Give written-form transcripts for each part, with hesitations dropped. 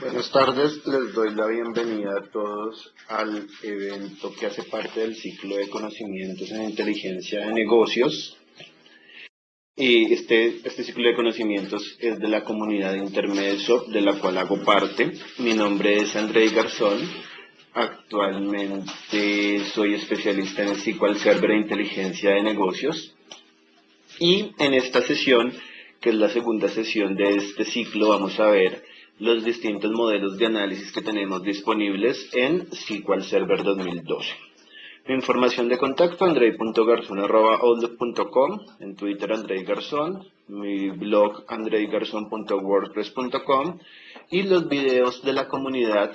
Buenas tardes, les doy la bienvenida a todos al evento que hace parte del ciclo de conocimientos en inteligencia de negocios. Y este ciclo de conocimientos es de la comunidad Intermeso, de la cual hago parte. Mi nombre es Andrei Garzón. Actualmente soy especialista en SQL Server e inteligencia de negocios. Y en esta sesión, que es la segunda sesión de este ciclo, vamos a ver los distintos modelos de análisis que tenemos disponibles en SQL Server 2012. Mi información de contacto, andrei.garzon@outlook.com, en Twitter Andrei Garzón, mi blog andreigarzon.wordpress.com y los videos de la comunidad.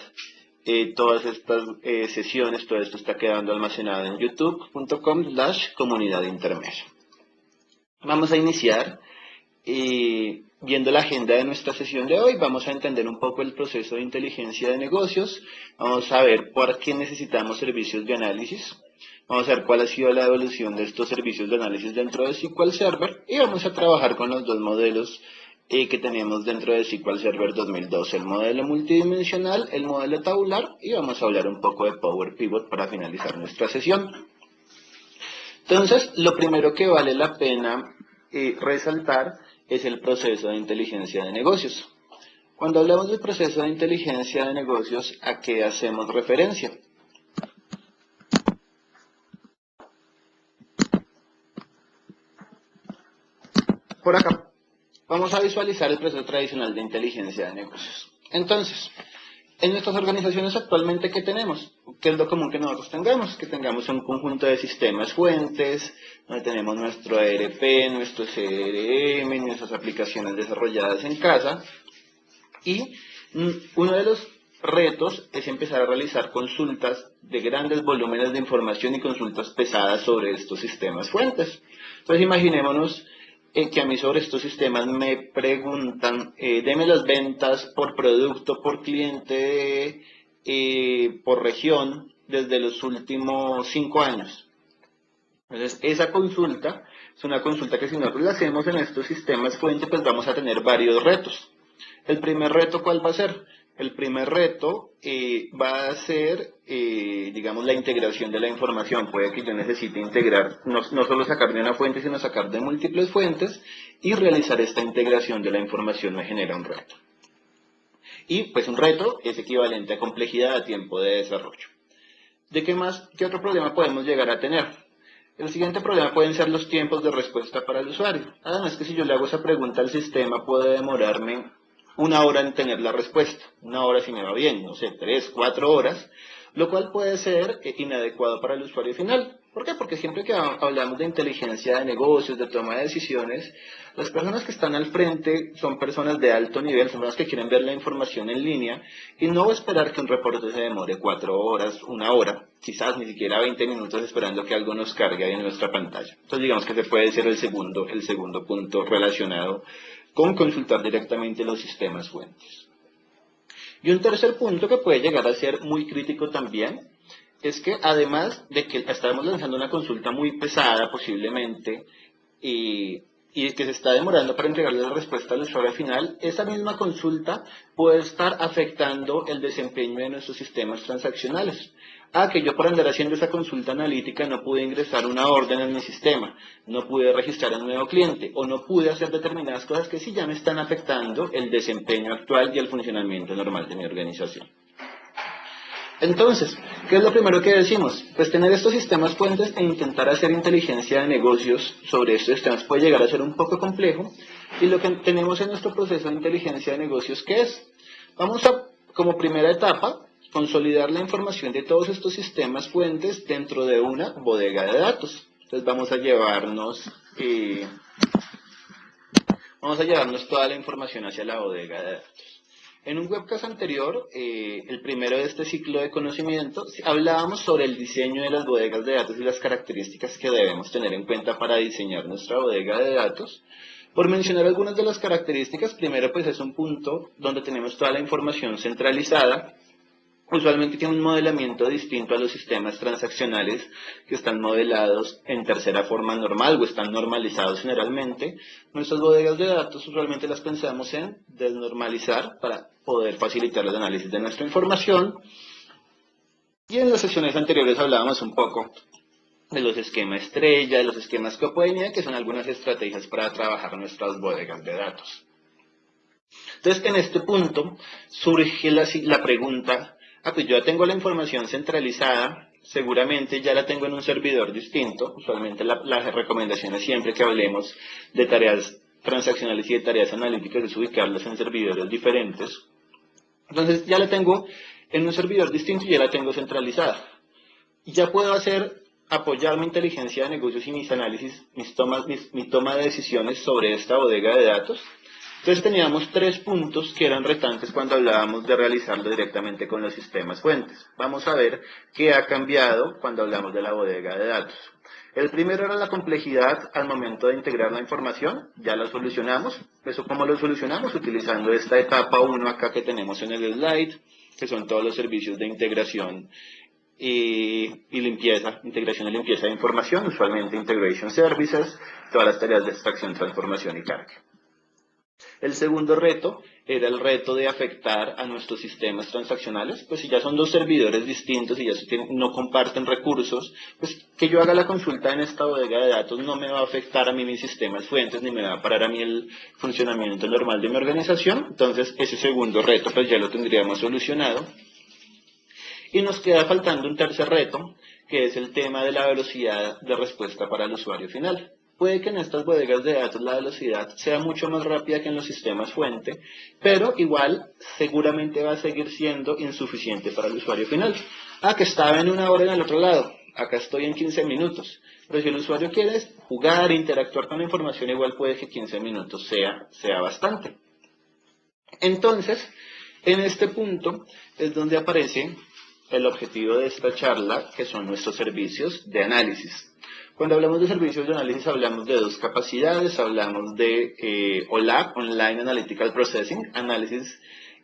Todas estas sesiones, todo esto está quedando almacenado en youtube.com/comunidad intermedia. Vamos a iniciar viendo la agenda de nuestra sesión de hoy. Vamos a entender un poco el proceso de inteligencia de negocios. Vamos a ver por qué necesitamos servicios de análisis. Vamos a ver cuál ha sido la evolución de estos servicios de análisis dentro de SQL Server. Y vamos a trabajar con los dos modelos que tenemos dentro de SQL Server 2012. El modelo multidimensional, el modelo tabular. Y vamos a hablar un poco de Power Pivot para finalizar nuestra sesión. Entonces, lo primero que vale la pena resaltar es el proceso de inteligencia de negocios. Cuando hablamos del proceso de inteligencia de negocios, ¿a qué hacemos referencia? Por acá, vamos a visualizar el proceso tradicional de inteligencia de negocios. Entonces, en nuestras organizaciones actualmente, ¿qué tenemos? ¿Qué es lo común que nosotros tengamos? Que tengamos un conjunto de sistemas fuentes, donde tenemos nuestro ERP, nuestro CRM, nuestras aplicaciones desarrolladas en casa. Y uno de los retos es empezar a realizar consultas de grandes volúmenes de información y consultas pesadas sobre estos sistemas fuentes. Entonces imaginémonos que a mí sobre estos sistemas me preguntan, deme las ventas por producto, por cliente, por región, desde los últimos 5 años. Entonces, esa consulta es una consulta que si nosotros la hacemos en estos sistemas fuente, pues vamos a tener varios retos. El primer reto, ¿cuál va a ser? El primer reto va a ser, digamos, la integración de la información. Puede que yo necesite integrar, no solo sacar de una fuente, sino sacar de múltiples fuentes, y realizar esta integración de la información me genera un reto. Y pues un reto es equivalente a complejidad a tiempo de desarrollo. ¿De qué otro problema podemos llegar a tener? El siguiente problema pueden ser los tiempos de respuesta para el usuario. Además que si yo le hago esa pregunta al sistema, puede demorarme 1 hora en tener la respuesta. 1 hora si me va bien, no sé, 3, 4 horas, lo cual puede ser inadecuado para el usuario final. ¿Por qué? Porque siempre que hablamos de inteligencia de negocios, de toma de decisiones, las personas que están al frente son personas de alto nivel, son personas que quieren ver la información en línea y no esperar que un reporte se demore 4 horas, 1 hora, quizás ni siquiera 20 minutos esperando que algo nos cargue ahí en nuestra pantalla. Entonces digamos que ese puede ser el segundo punto relacionado con consultar directamente los sistemas fuentes. Y un tercer punto que puede llegar a ser muy crítico también, es que además de que estamos lanzando una consulta muy pesada posiblemente, y que se está demorando para entregarle la respuesta al usuario final, esa misma consulta puede estar afectando el desempeño de nuestros sistemas transaccionales. Que yo por andar haciendo esa consulta analítica no pude ingresar una orden en mi sistema, no pude registrar a un nuevo cliente, o no pude hacer determinadas cosas que sí ya me están afectando el desempeño actual y el funcionamiento normal de mi organización. Entonces, ¿qué es lo primero que decimos? Pues tener estos sistemas fuentes e intentar hacer inteligencia de negocios sobre estos sistemas puede llegar a ser un poco complejo. Y lo que tenemos en nuestro proceso de inteligencia de negocios, ¿qué es? Vamos a, como primera etapa, consolidar la información de todos estos sistemas fuentes dentro de una bodega de datos. Entonces vamos a llevarnos toda la información hacia la bodega de datos. En un webcast anterior, el primero de este ciclo de conocimiento, hablábamos sobre el diseño de las bodegas de datos y las características que debemos tener en cuenta para diseñar nuestra bodega de datos. Por mencionar algunas de las características, primero pues es un punto donde tenemos toda la información centralizada, usualmente tiene un modelamiento distinto a los sistemas transaccionales que están modelados en tercera forma normal o están normalizados generalmente. Nuestras bodegas de datos usualmente las pensamos en desnormalizar para poder facilitar el análisis de nuestra información. Y en las sesiones anteriores hablábamos un poco de los esquemas estrella, de los esquemas copoenia, que son algunas estrategias para trabajar nuestras bodegas de datos. Entonces, en este punto surge la pregunta, pues yo ya tengo la información centralizada, seguramente ya la tengo en un servidor distinto. Usualmente la recomendación es siempre que hablemos de tareas transaccionales y de tareas analíticas es ubicarlas en servidores diferentes. Entonces, ya la tengo en un servidor distinto y ya la tengo centralizada. Y ya puedo apoyar mi inteligencia de negocios y mis análisis, mi toma de decisiones sobre esta bodega de datos. Entonces teníamos 3 puntos que eran retantes cuando hablábamos de realizarlo directamente con los sistemas fuentes. Vamos a ver qué ha cambiado cuando hablamos de la bodega de datos. El primero era la complejidad al momento de integrar la información, ya la solucionamos. ¿Eso cómo lo solucionamos? Utilizando esta etapa 1 acá que tenemos en el slide, que son todos los servicios de integración y limpieza, integración y limpieza de información, usualmente Integration Services, todas las tareas de extracción, transformación y carga. El segundo reto era el reto de afectar a nuestros sistemas transaccionales, pues si ya son 2 servidores distintos y ya no comparten recursos, pues que yo haga la consulta en esta bodega de datos no me va a afectar a mí mis sistemas fuentes, ni me va a parar a mí el funcionamiento normal de mi organización. Entonces ese segundo reto pues ya lo tendríamos solucionado. Y nos queda faltando un tercer reto, que es el tema de la velocidad de respuesta para el usuario final. Puede que en estas bodegas de datos la velocidad sea mucho más rápida que en los sistemas fuente, pero igual seguramente va a seguir siendo insuficiente para el usuario final. Que estaba en 1 hora en el otro lado, acá estoy en 15 minutos. Pero si el usuario quiere jugar, interactuar con la información, igual puede que 15 minutos sea bastante. Entonces, en este punto es donde aparece el objetivo de esta charla, que son nuestros servicios de análisis. Cuando hablamos de servicios de análisis hablamos de 2 capacidades, hablamos de OLAP, Online Analytical Processing, análisis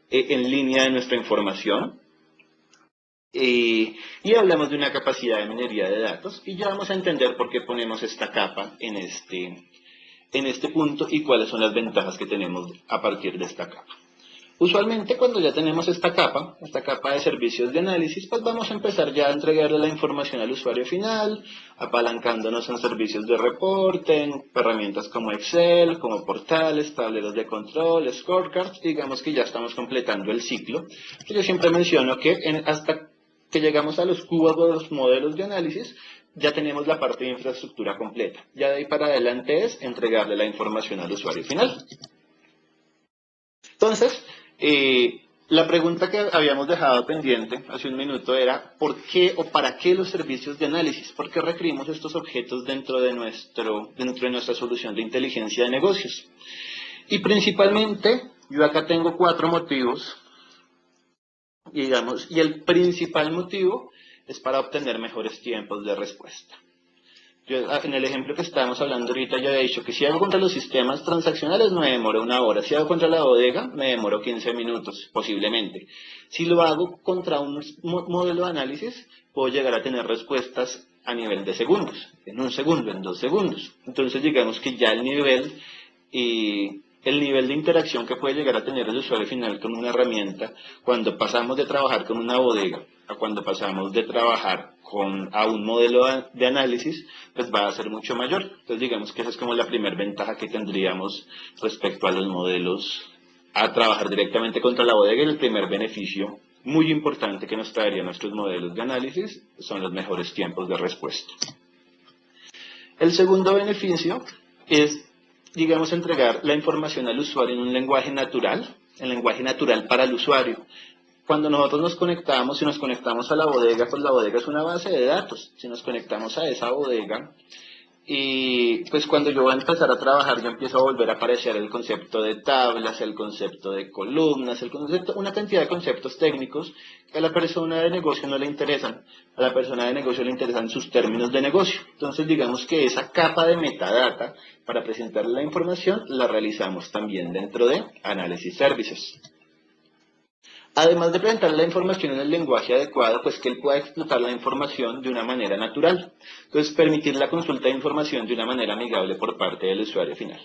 en línea de nuestra información, y hablamos de una capacidad de minería de datos, y ya vamos a entender por qué ponemos esta capa en este punto y cuáles son las ventajas que tenemos a partir de esta capa. Usualmente cuando ya tenemos esta capa de servicios de análisis, pues vamos a empezar ya a entregarle la información al usuario final, apalancándonos en servicios de reporte, en herramientas como Excel, como portales, tableros de control, scorecards. Digamos que ya estamos completando el ciclo. Yo siempre menciono que hasta que llegamos a los cubos o los modelos de análisis, ya tenemos la parte de infraestructura completa. Ya de ahí para adelante es entregarle la información al usuario final. Entonces, la pregunta que habíamos dejado pendiente hace un minuto era ¿por qué o para qué los servicios de análisis? ¿Por qué requerimos estos objetos dentro de nuestra solución de inteligencia de negocios? Y principalmente, yo acá tengo 4 motivos, digamos, y el principal motivo es para obtener mejores tiempos de respuesta. Yo, en el ejemplo que estábamos hablando ahorita, ya he dicho que si hago contra los sistemas transaccionales me demoro 1 hora. Si hago contra la bodega, me demoro 15 minutos, posiblemente. Si lo hago contra un modelo de análisis, puedo llegar a tener respuestas a nivel de segundos, en 1 segundo, en 2 segundos. Entonces, digamos que ya el nivel de interacción que puede llegar a tener el usuario final con una herramienta, cuando pasamos de trabajar con una bodega a cuando pasamos de trabajar a un modelo de análisis, pues va a ser mucho mayor. Entonces digamos que esa es como la primera ventaja que tendríamos respecto a los modelos, a trabajar directamente contra la bodega, y el primer beneficio muy importante que nos traerían nuestros modelos de análisis son los mejores tiempos de respuesta. El segundo beneficio es, digamos, entregar la información al usuario en un lenguaje natural, para el usuario. Cuando nosotros nos conectamos a la bodega, pues la bodega es una base de datos. Si nos conectamos a esa bodega, y pues cuando yo voy a empezar a trabajar, yo empiezo a volver a aparecer el concepto de tablas, el concepto de columnas, una cantidad de conceptos técnicos que a la persona de negocio no le interesan. A la persona de negocio le interesan sus términos de negocio. Entonces digamos que esa capa de metadata para presentar la información la realizamos también dentro de Analysis Services. Además de presentar la información en el lenguaje adecuado, pues que él pueda explotar la información de una manera natural. Entonces, permitir la consulta de información de una manera amigable por parte del usuario final.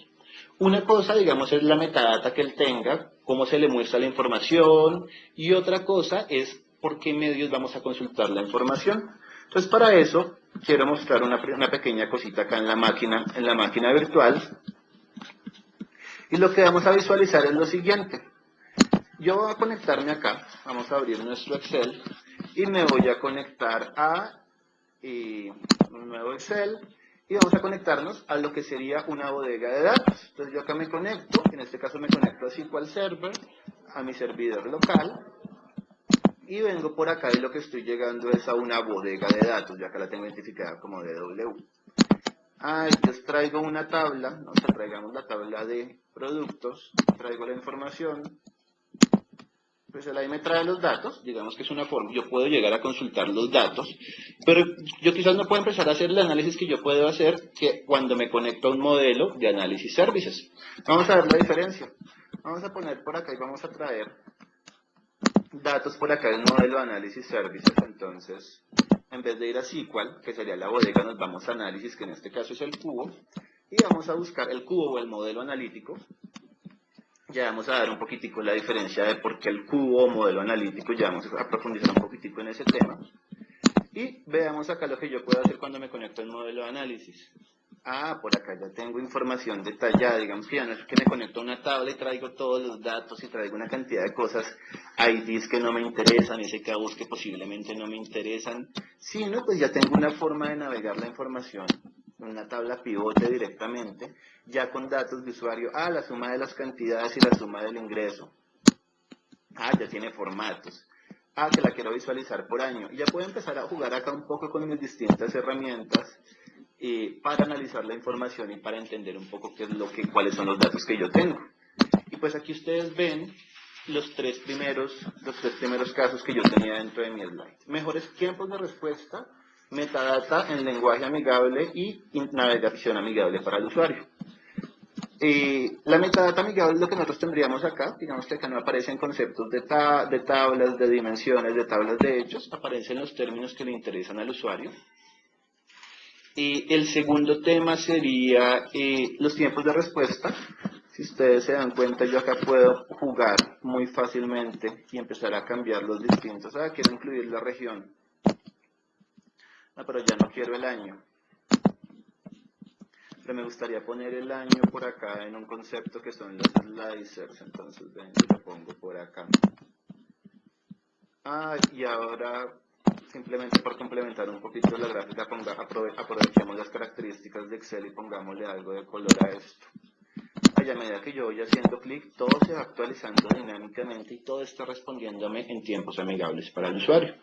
Una cosa, digamos, es la metadata que él tenga, cómo se le muestra la información, y otra cosa es por qué medios vamos a consultar la información. Entonces, para eso, quiero mostrar una pequeña cosita acá en la máquina virtual, y lo que vamos a visualizar es lo siguiente. Yo voy a conectarme acá, vamos a abrir nuestro Excel, y me voy a conectar a un nuevo Excel, y vamos a conectarnos a lo que sería una bodega de datos. Entonces yo acá me conecto, en este caso me conecto a SQL Server, a mi servidor local, y vengo por acá y lo que estoy llegando es a una bodega de datos, ya acá la tengo identificada como DW. Entonces traigo una tabla, traigamos la tabla de productos, traigo la información, pues él ahí me trae los datos, digamos que es una forma, yo puedo llegar a consultar los datos, pero yo quizás no puedo empezar a hacer el análisis que yo puedo hacer que cuando me conecto a un modelo de análisis services. Vamos a ver la diferencia. Vamos a poner por acá y vamos a traer datos por acá del modelo de análisis services. Entonces, en vez de ir a SQL, que sería la bodega, nos vamos a análisis, que en este caso es el cubo, y vamos a buscar el cubo o el modelo analítico. Ya vamos a dar un poquitico la diferencia de por qué el cubo o modelo analítico, ya vamos a profundizar un poquitico en ese tema. Y veamos acá lo que yo puedo hacer cuando me conecto al modelo de análisis. Por acá ya tengo información detallada, digamos que ya no es que me conecto a una tabla y traigo todos los datos y traigo una cantidad de cosas, IDs que no me interesan, SKUs que posiblemente no me interesan, sino pues ya tengo una forma de navegar la información, una tabla pivote directamente, ya con datos de usuario, la suma de las cantidades y la suma del ingreso, ya tiene formatos, que la quiero visualizar por año, y ya puedo empezar a jugar acá un poco con mis distintas herramientas, para analizar la información y para entender un poco cuáles son los datos que yo tengo. Y pues aquí ustedes ven los tres primeros casos que yo tenía dentro de mi slide. Mejores tiempos de respuesta, metadata en lenguaje amigable y navegación amigable para el usuario. La metadata amigable es lo que nosotros tendríamos acá, digamos que acá no aparecen conceptos de tablas, de dimensiones, de tablas de hechos, aparecen los términos que le interesan al usuario. Y el segundo tema sería los tiempos de respuesta. Si ustedes se dan cuenta, yo acá puedo jugar muy fácilmente y empezar a cambiar los distintos. Quiero incluir la región. Pero ya no quiero el año. Pero me gustaría poner el año por acá en un concepto que son los slicers. Entonces, ven, yo lo pongo por acá. Y ahora, simplemente por complementar un poquito la gráfica, aprovechemos las características de Excel y pongámosle algo de color a esto. A medida que yo voy haciendo clic, todo se va actualizando dinámicamente y todo está respondiéndome en tiempos amigables para el usuario.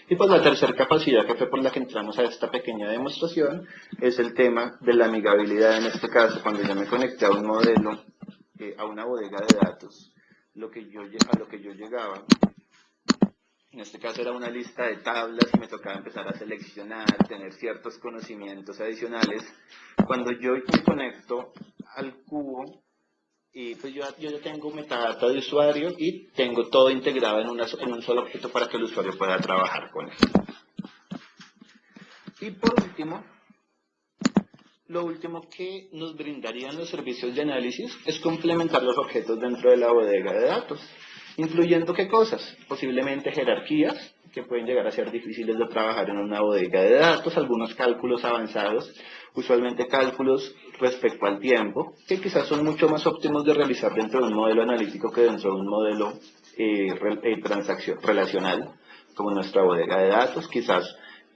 Y pues la tercera capacidad que fue por la que entramos a esta pequeña demostración es el tema de la amigabilidad. En este caso, cuando yo me conecté a un modelo, a una bodega de datos, a lo que yo llegaba, en este caso era una lista de tablas y me tocaba empezar a seleccionar, tener ciertos conocimientos adicionales. Cuando yo me conecto al cubo, pues yo ya tengo metadata de usuario y tengo todo integrado en un solo objeto para que el usuario pueda trabajar con él. Y por último, lo último que nos brindarían los servicios de análisis es complementar los objetos dentro de la bodega de datos, incluyendo ¿qué cosas? Posiblemente jerarquías, que pueden llegar a ser difíciles de trabajar en una bodega de datos, algunos cálculos avanzados, usualmente cálculos respecto al tiempo, que quizás son mucho más óptimos de realizar dentro de un modelo analítico que dentro de un modelo relacional, como nuestra bodega de datos. Quizás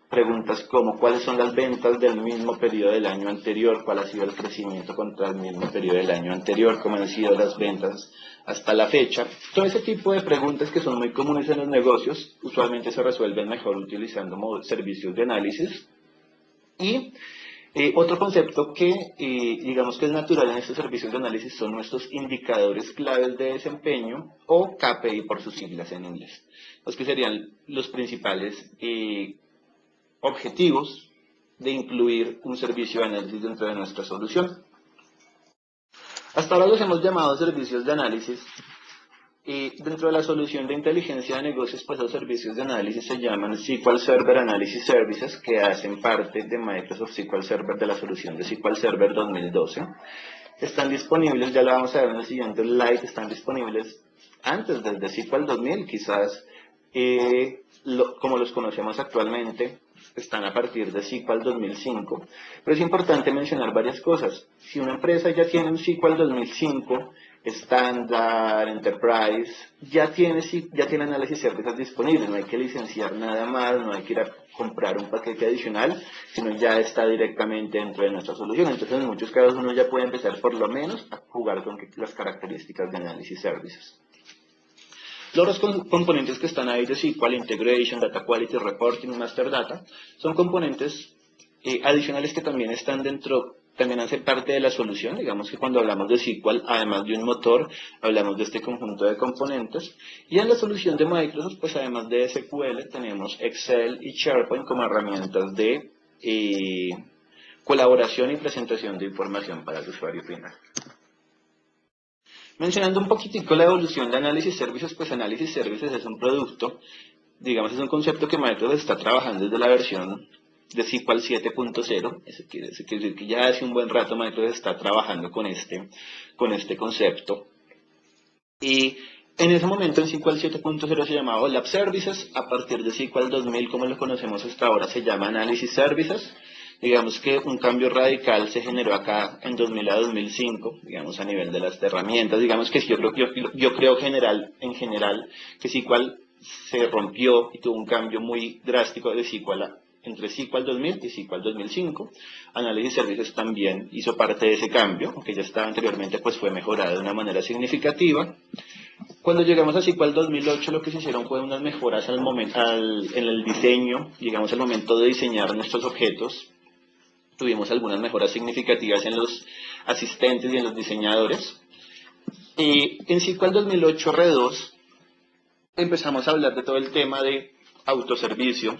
preguntas como cuáles son las ventas del mismo periodo del año anterior, cuál ha sido el crecimiento contra el mismo periodo del año anterior, cómo han sido las ventas hasta la fecha. Todo ese tipo de preguntas que son muy comunes en los negocios, usualmente se resuelven mejor utilizando servicios de análisis. Y otro concepto que digamos que es natural en estos servicios de análisis son nuestros indicadores claves de desempeño, o KPI por sus siglas en inglés, los que serían los principales objetivos de incluir un servicio de análisis dentro de nuestra solución. Hasta ahora los hemos llamado servicios de análisis Y dentro de la solución de inteligencia de negocios, pues los servicios de análisis se llaman SQL Server Analysis Services, que hacen parte de Microsoft SQL Server, de la solución de SQL Server 2012. Están disponibles, ya lo vamos a ver en el siguiente slide, están disponibles antes desde SQL 2000, quizás como los conocemos actualmente, están a partir de SQL 2005. Pero es importante mencionar varias cosas. Si una empresa ya tiene un SQL 2005, estándar, Enterprise, ya tiene análisis servicios disponibles, no hay que licenciar nada más, no hay que ir a comprar un paquete adicional, sino ya está directamente dentro de nuestra solución. Entonces en muchos casos uno ya puede empezar por lo menos a jugar con las características de análisis servicios. Los componentes que están ahí de SQL, Integration, Data Quality, Reporting, Master Data, son componentes adicionales que también están dentro, también hacen parte de la solución. Digamos que cuando hablamos de SQL, además de un motor, hablamos de este conjunto de componentes. Y en la solución de Microsoft, pues además de SQL, tenemos Excel y SharePoint como herramientas de colaboración y presentación de información para el usuario final. Mencionando un poquitico la evolución de Análisis Services, pues Análisis Services es un producto, digamos, es un concepto que Microsoft está trabajando desde la versión de SQL 7.0, eso quiere decir que ya hace un buen rato Microsoft está trabajando con este concepto. Y en ese momento en SQL 7.0 se llamaba Lab Services, a partir de SQL 2000, como lo conocemos hasta ahora, se llama Análisis Services. Digamos que un cambio radical se generó acá en 2000 a 2005, digamos a nivel de las herramientas. Digamos que yo creo en general que SQL se rompió y tuvo un cambio muy drástico de entre SQL 2000 y SQL 2005. Análisis Services también hizo parte de ese cambio, aunque ya estaba anteriormente, pues fue mejorado de una manera significativa. Cuando llegamos a SQL 2008, lo que se hicieron fue unas mejoras en el diseño, llegamos al momento de diseñar nuestros objetos. Tuvimos algunas mejoras significativas en los asistentes y en los diseñadores. Y en SQL 2008 R2 empezamos a hablar de todo el tema de autoservicio,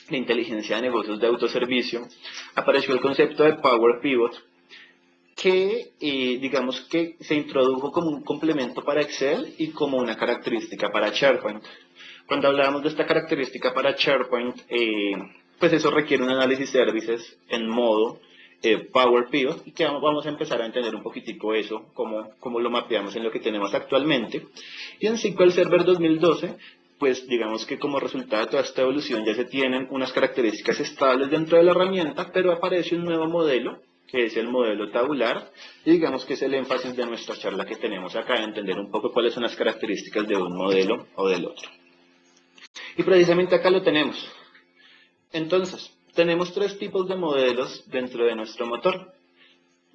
de inteligencia de negocios de autoservicio. Apareció el concepto de Power Pivot, que digamos que se introdujo como un complemento para Excel y como una característica para SharePoint. Cuando hablábamos de esta característica para SharePoint, pues eso requiere un análisis services en modo Power Pivot, y que vamos a empezar a entender un poquitico eso, cómo lo mapeamos en lo que tenemos actualmente. Y en SQL Server 2012, pues digamos que como resultado de toda esta evolución ya se tienen unas características estables dentro de la herramienta, pero aparece un nuevo modelo, que es el modelo tabular, y digamos que es el énfasis de nuestra charla que tenemos acá, de entender un poco cuáles son las características de un modelo o del otro. Y precisamente acá lo tenemos. Entonces, tenemos tres tipos de modelos dentro de nuestro motor.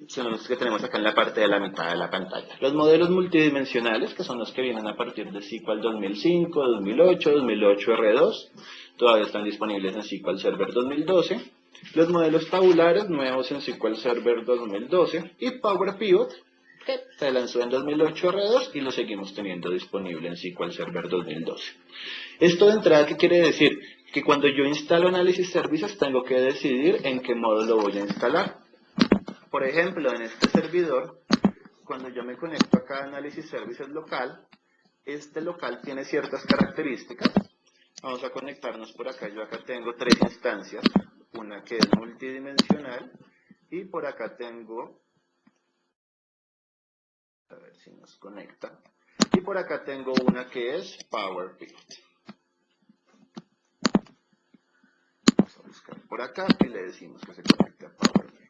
Son los que tenemos acá en la parte de la mitad de la pantalla. Los modelos multidimensionales, que son los que vienen a partir de SQL 2005, 2008, 2008 R2, todavía están disponibles en SQL Server 2012. Los modelos tabulares nuevos en SQL Server 2012 y Power Pivot, que se lanzó en 2008 R2 y lo seguimos teniendo disponible en SQL Server 2012. Esto de entrada, ¿qué quiere decir? Que cuando yo instalo Análisis Services tengo que decidir en qué modo lo voy a instalar. Por ejemplo, en este servidor, cuando yo me conecto acá a Análisis Services local, este local tiene ciertas características. Vamos a conectarnos por acá. Yo acá tengo tres instancias, una que es multidimensional y por acá tengo, a ver si nos conecta, y por acá tengo una que es Power Pivot. Vamos a buscar por acá y le decimos que se conecte a Power Pivot.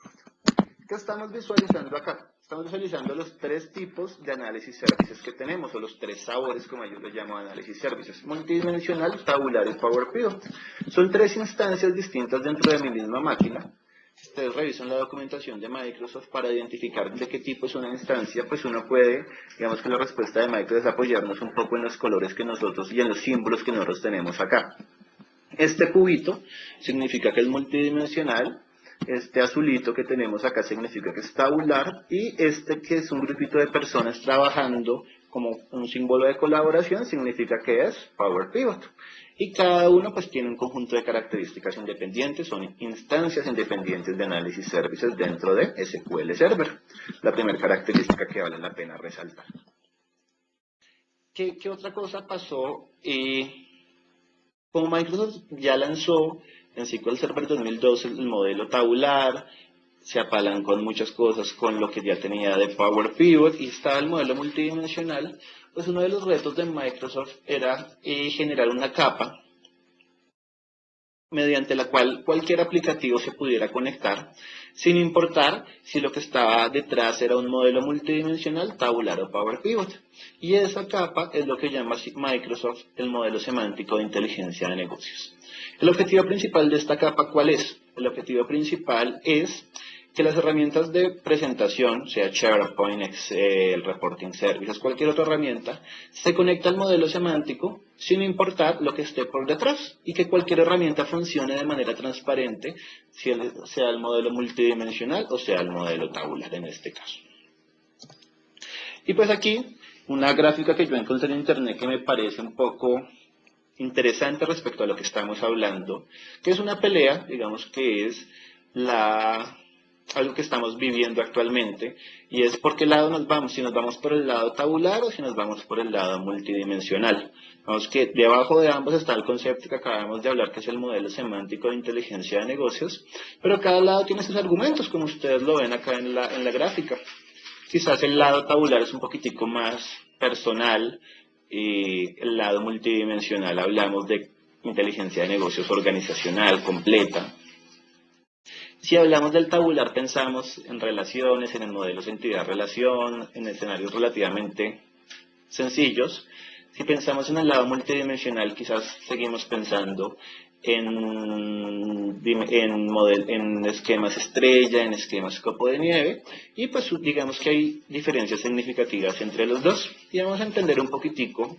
¿Qué estamos visualizando acá? Estamos visualizando los tres tipos de análisis services que tenemos, o los tres sabores, como yo lo llamo, análisis services: multidimensional, tabular y Power Pivot. Son tres instancias distintas dentro de mi misma máquina. Si ustedes revisan la documentación de Microsoft para identificar de qué tipo es una instancia, pues uno puede, digamos que la respuesta de Microsoft es apoyarnos un poco en los colores que nosotros y en los símbolos que nosotros tenemos acá. Este cubito significa que es multidimensional. Este azulito que tenemos acá significa que es tabular, y este, que es un grupito de personas trabajando como un símbolo de colaboración, significa que es Power Pivot. Y cada uno pues tiene un conjunto de características independientes, son instancias independientes de análisis services dentro de SQL Server. La primera característica que vale la pena resaltar. ¿Qué otra cosa pasó? Como Microsoft ya lanzó en SQL Server 2012 el modelo tabular, se apalancó en muchas cosas con lo que ya tenía de Power Pivot y estaba el modelo multidimensional, pues uno de los retos de Microsoft era generar una capa mediante la cual cualquier aplicativo se pudiera conectar, sin importar si lo que estaba detrás era un modelo multidimensional, tabular o Power Pivot. Y esa capa es lo que llama Microsoft el modelo semántico de inteligencia de negocios. El objetivo principal de esta capa, ¿cuál es? El objetivo principal es que las herramientas de presentación, sea SharePoint, Excel, Reporting Services, cualquier otra herramienta, se conecta al modelo semántico sin importar lo que esté por detrás y que cualquier herramienta funcione de manera transparente, sea el modelo multidimensional o sea el modelo tabular en este caso. Y pues aquí, una gráfica que yo encontré en internet que me parece un poco interesante respecto a lo que estamos hablando, que es una pelea, digamos que es algo que estamos viviendo actualmente, y es por qué lado nos vamos, si nos vamos por el lado tabular o si nos vamos por el lado multidimensional. Vamos que debajo de ambos está el concepto que acabamos de hablar, que es el modelo semántico de inteligencia de negocios, pero cada lado tiene sus argumentos, como ustedes lo ven acá en la gráfica. Quizás el lado tabular es un poquitico más personal, y el lado multidimensional hablamos de inteligencia de negocios organizacional, completa. Si hablamos del tabular, pensamos en relaciones, en el modelo entidad-relación, en escenarios relativamente sencillos. Si pensamos en el lado multidimensional, quizás seguimos pensando en esquemas estrella, en esquemas copo de nieve, y pues digamos que hay diferencias significativas entre los dos. Y vamos a entender un poquitico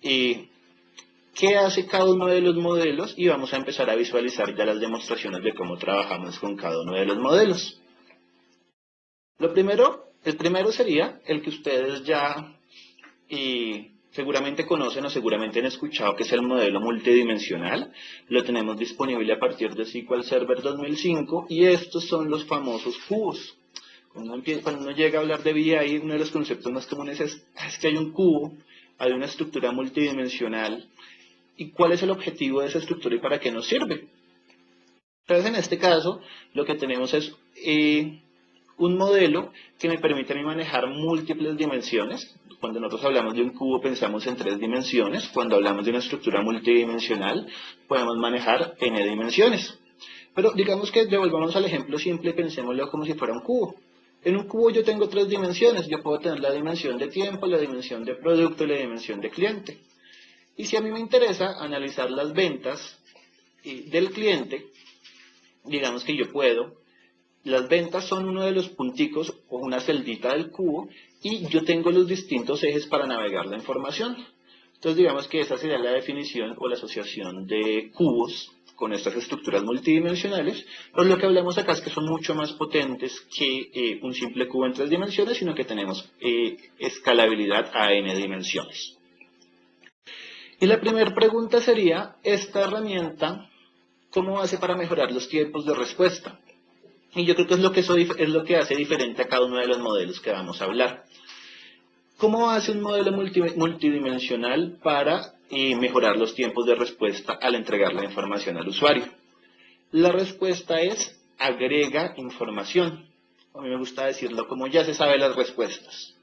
qué hace cada uno de los modelos y vamos a empezar a visualizar ya las demostraciones de cómo trabajamos con cada uno de los modelos. El primero sería el que ustedes ya seguramente conocen o seguramente han escuchado, que es el modelo multidimensional. Lo tenemos disponible a partir de SQL Server 2005 y estos son los famosos cubos. Cuando uno llega a hablar de BI, uno de los conceptos más comunes es que hay un cubo, hay una estructura multidimensional. ¿Y cuál es el objetivo de esa estructura y para qué nos sirve? Entonces, en este caso, lo que tenemos es un modelo que me permite a mí manejar múltiples dimensiones. Cuando nosotros hablamos de un cubo, pensamos en 3 dimensiones. Cuando hablamos de una estructura multidimensional, podemos manejar n dimensiones. Pero digamos que devolvamos al ejemplo simple y pensémoslo como si fuera un cubo. En un cubo yo tengo 3 dimensiones. Yo puedo tener la dimensión de tiempo, la dimensión de producto y la dimensión de cliente. Y si a mí me interesa analizar las ventas del cliente, digamos que yo puedo, las ventas son uno de los punticos o una celdita del cubo y yo tengo los distintos ejes para navegar la información. Entonces digamos que esa sería la definición o la asociación de cubos con estas estructuras multidimensionales, pero lo que hablamos acá es que son mucho más potentes que un simple cubo en 3 dimensiones, sino que tenemos escalabilidad a n dimensiones. Y la primera pregunta sería, ¿esta herramienta cómo hace para mejorar los tiempos de respuesta? Y yo creo que es lo que hace diferente a cada uno de los modelos que vamos a hablar. ¿Cómo hace un modelo multidimensional para mejorar los tiempos de respuesta al entregar la información al usuario? La respuesta es, agrega información. A mí me gusta decirlo como ya se sabe las respuestas.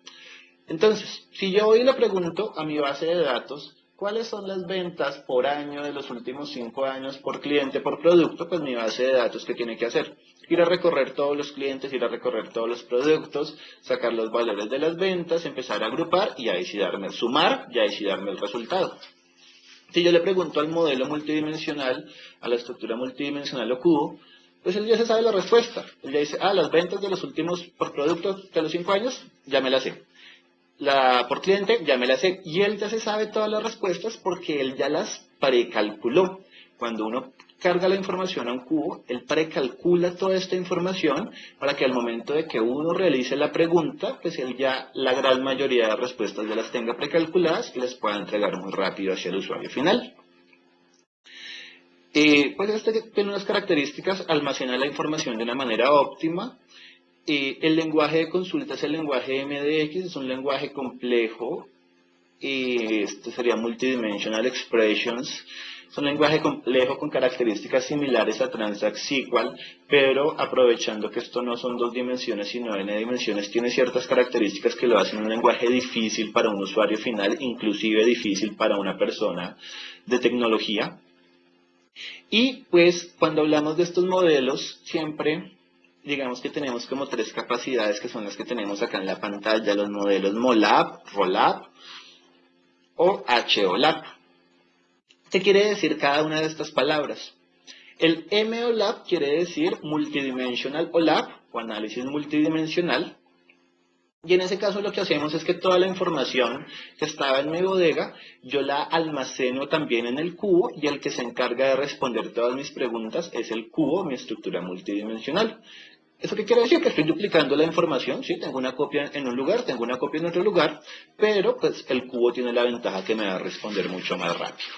Entonces, si yo hoy le pregunto a mi base de datos, ¿cuáles son las ventas por año de los últimos 5 años por cliente, por producto? Pues mi base de datos, ¿qué tiene que hacer? Ir a recorrer todos los clientes, ir a recorrer todos los productos, sacar los valores de las ventas, empezar a agrupar y ahí sí darme, sumar y ahí sí darme el resultado. Si yo le pregunto al modelo multidimensional, a la estructura multidimensional o cubo, pues él ya se sabe la respuesta. Él ya dice, las ventas de los últimos por producto de los 5 años, ya me las sé. Por cliente, ya me la sé. Y él ya se sabe todas las respuestas porque él ya las precalculó. Cuando uno carga la información a un cubo, él precalcula toda esta información para que al momento de que uno realice la pregunta, pues él ya la gran mayoría de respuestas ya las tenga precalculadas y las pueda entregar muy rápido hacia el usuario final. Pues este tiene unas características: almacena la información de una manera óptima. El lenguaje de consulta es el lenguaje MDX, es un lenguaje complejo y este sería Multidimensional Expressions. Es un lenguaje complejo con características similares a Transact SQL, pero aprovechando que esto no son 2 dimensiones sino n dimensiones, tiene ciertas características que lo hacen un lenguaje difícil para un usuario final, inclusive difícil para una persona de tecnología. Y pues cuando hablamos de estos modelos, siempre digamos que tenemos como 3 capacidades que son las que tenemos acá en la pantalla, los modelos MOLAP, ROLAP o HOLAP. ¿Qué quiere decir cada una de estas palabras? El MOLAP quiere decir Multidimensional OLAP o análisis multidimensional. Y en ese caso lo que hacemos es que toda la información que estaba en mi bodega, yo la almaceno también en el cubo y el que se encarga de responder todas mis preguntas es el cubo, mi estructura multidimensional. ¿Eso qué quiere decir? Que estoy duplicando la información, sí, tengo una copia en un lugar, tengo una copia en otro lugar, pero pues el cubo tiene la ventaja que me va a responder mucho más rápido.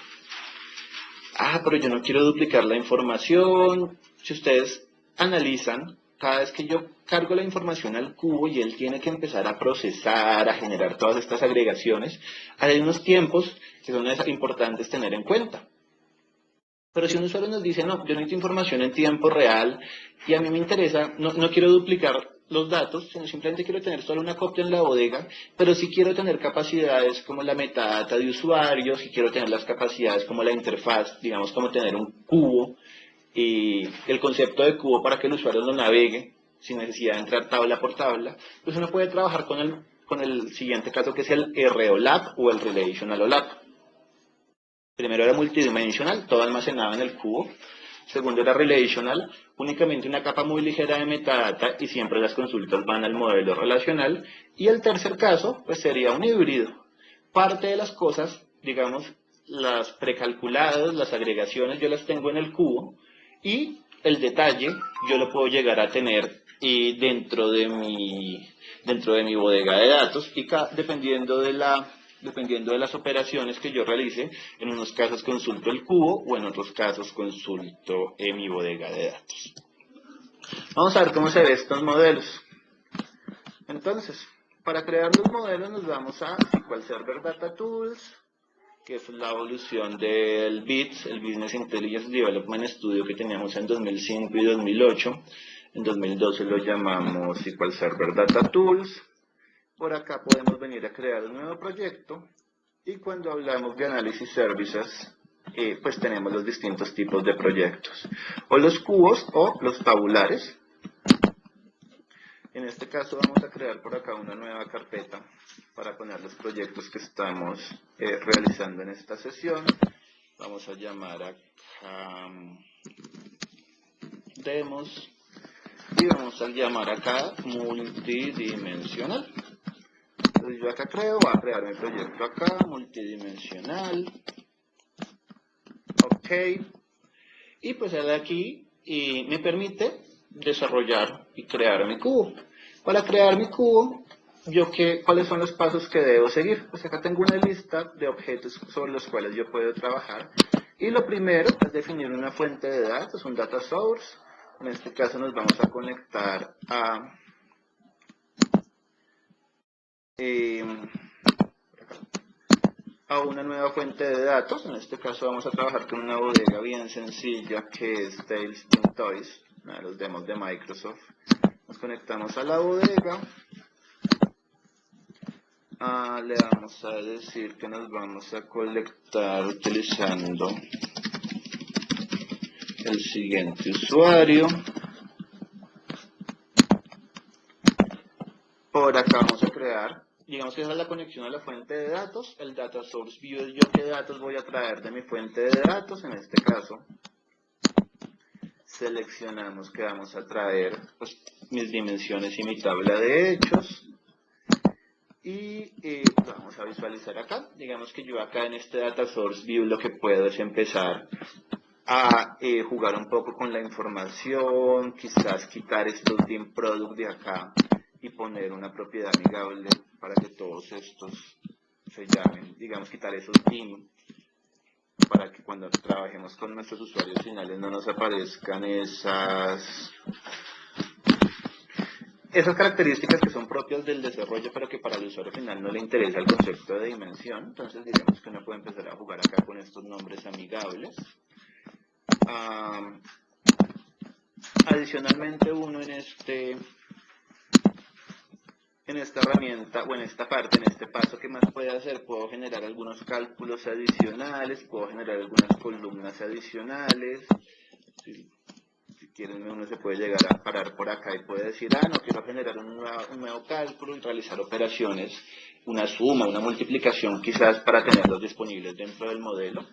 Pero yo no quiero duplicar la información. Si ustedes analizan, cada vez que yo cargo la información al cubo y él tiene que empezar a procesar, a generar todas estas agregaciones, hay unos tiempos que son importantes tener en cuenta. Pero si un usuario nos dice, no, yo necesito información en tiempo real y a mí me interesa, no quiero duplicar los datos, sino simplemente quiero tener solo una copia en la bodega, pero sí quiero tener capacidades como la metadata de usuarios, y quiero tener las capacidades como la interfaz, digamos como tener un cubo, y el concepto de cubo para que el usuario lo navegue sin necesidad de entrar tabla por tabla, pues uno puede trabajar con el siguiente caso que es el ROLAP o el Relational OLAP. Primero era multidimensional, todo almacenado en el cubo. Segundo era relational, únicamente una capa muy ligera de metadata y siempre las consultas van al modelo relacional. Y el tercer caso, pues sería un híbrido. Parte de las cosas, digamos, las precalculadas, las agregaciones, yo las tengo en el cubo y el detalle yo lo puedo llegar a tener dentro de mi bodega de datos y dependiendo de las operaciones que yo realice, en unos casos consulto el cubo o en otros casos consulto mi bodega de datos. Vamos a ver cómo se ven estos modelos. Entonces, para crear los modelos nos vamos a SQL Server Data Tools, que es la evolución del BITS, el Business Intelligence Development Studio que teníamos en 2005 y 2008. En 2012 lo llamamos SQL Server Data Tools. Por acá podemos venir a crear un nuevo proyecto y cuando hablamos de análisis services, pues tenemos los distintos tipos de proyectos, o los cubos o los tabulares. En este caso vamos a crear por acá una nueva carpeta para poner los proyectos que estamos realizando en esta sesión. Vamos a llamar acá demos y vamos a llamar acá multidimensional. Entonces yo acá voy a crear mi proyecto acá, multidimensional, ok, y pues de aquí me permite desarrollar y crear mi cubo. Para crear mi cubo, ¿cuáles son los pasos que debo seguir? Pues acá tengo una lista de objetos sobre los cuales yo puedo trabajar, y lo primero es definir una fuente de datos, un data source. En este caso nos vamos a conectar a una nueva fuente de datos. En este caso vamos a trabajar con una bodega bien sencilla que es Tails.toys, uno de los demos de Microsoft. Nos conectamos a la bodega. Le vamos a decir que nos vamos a conectar utilizando el siguiente usuario. Por acá vamos a crear, digamos que esa es la conexión a la fuente de datos. El data source view es yo qué datos voy a traer de mi fuente de datos. En este caso seleccionamos que vamos a traer pues, mis dimensiones y mi tabla de hechos. Y vamos a visualizar acá. Digamos que yo acá en este data source view lo que puedo es empezar a jugar un poco con la información, quizás quitar estos dim product de acá y poner una propiedad amigable para que todos estos se llamen, digamos quitar esos dim para que cuando trabajemos con nuestros usuarios finales no nos aparezcan esas características que son propias del desarrollo, pero que para el usuario final no le interesa el concepto de dimensión. Entonces digamos que uno puede empezar a jugar acá con estos nombres amigables. Adicionalmente uno en esta herramienta, o en esta parte, en este paso, ¿qué más puede hacer? Puedo generar algunos cálculos adicionales, puedo generar algunas columnas adicionales. Si quieren, uno se puede llegar a parar por acá y puede decir, no, quiero generar un nuevo cálculo y realizar operaciones, una suma, una multiplicación quizás para tenerlos disponibles dentro del modelo.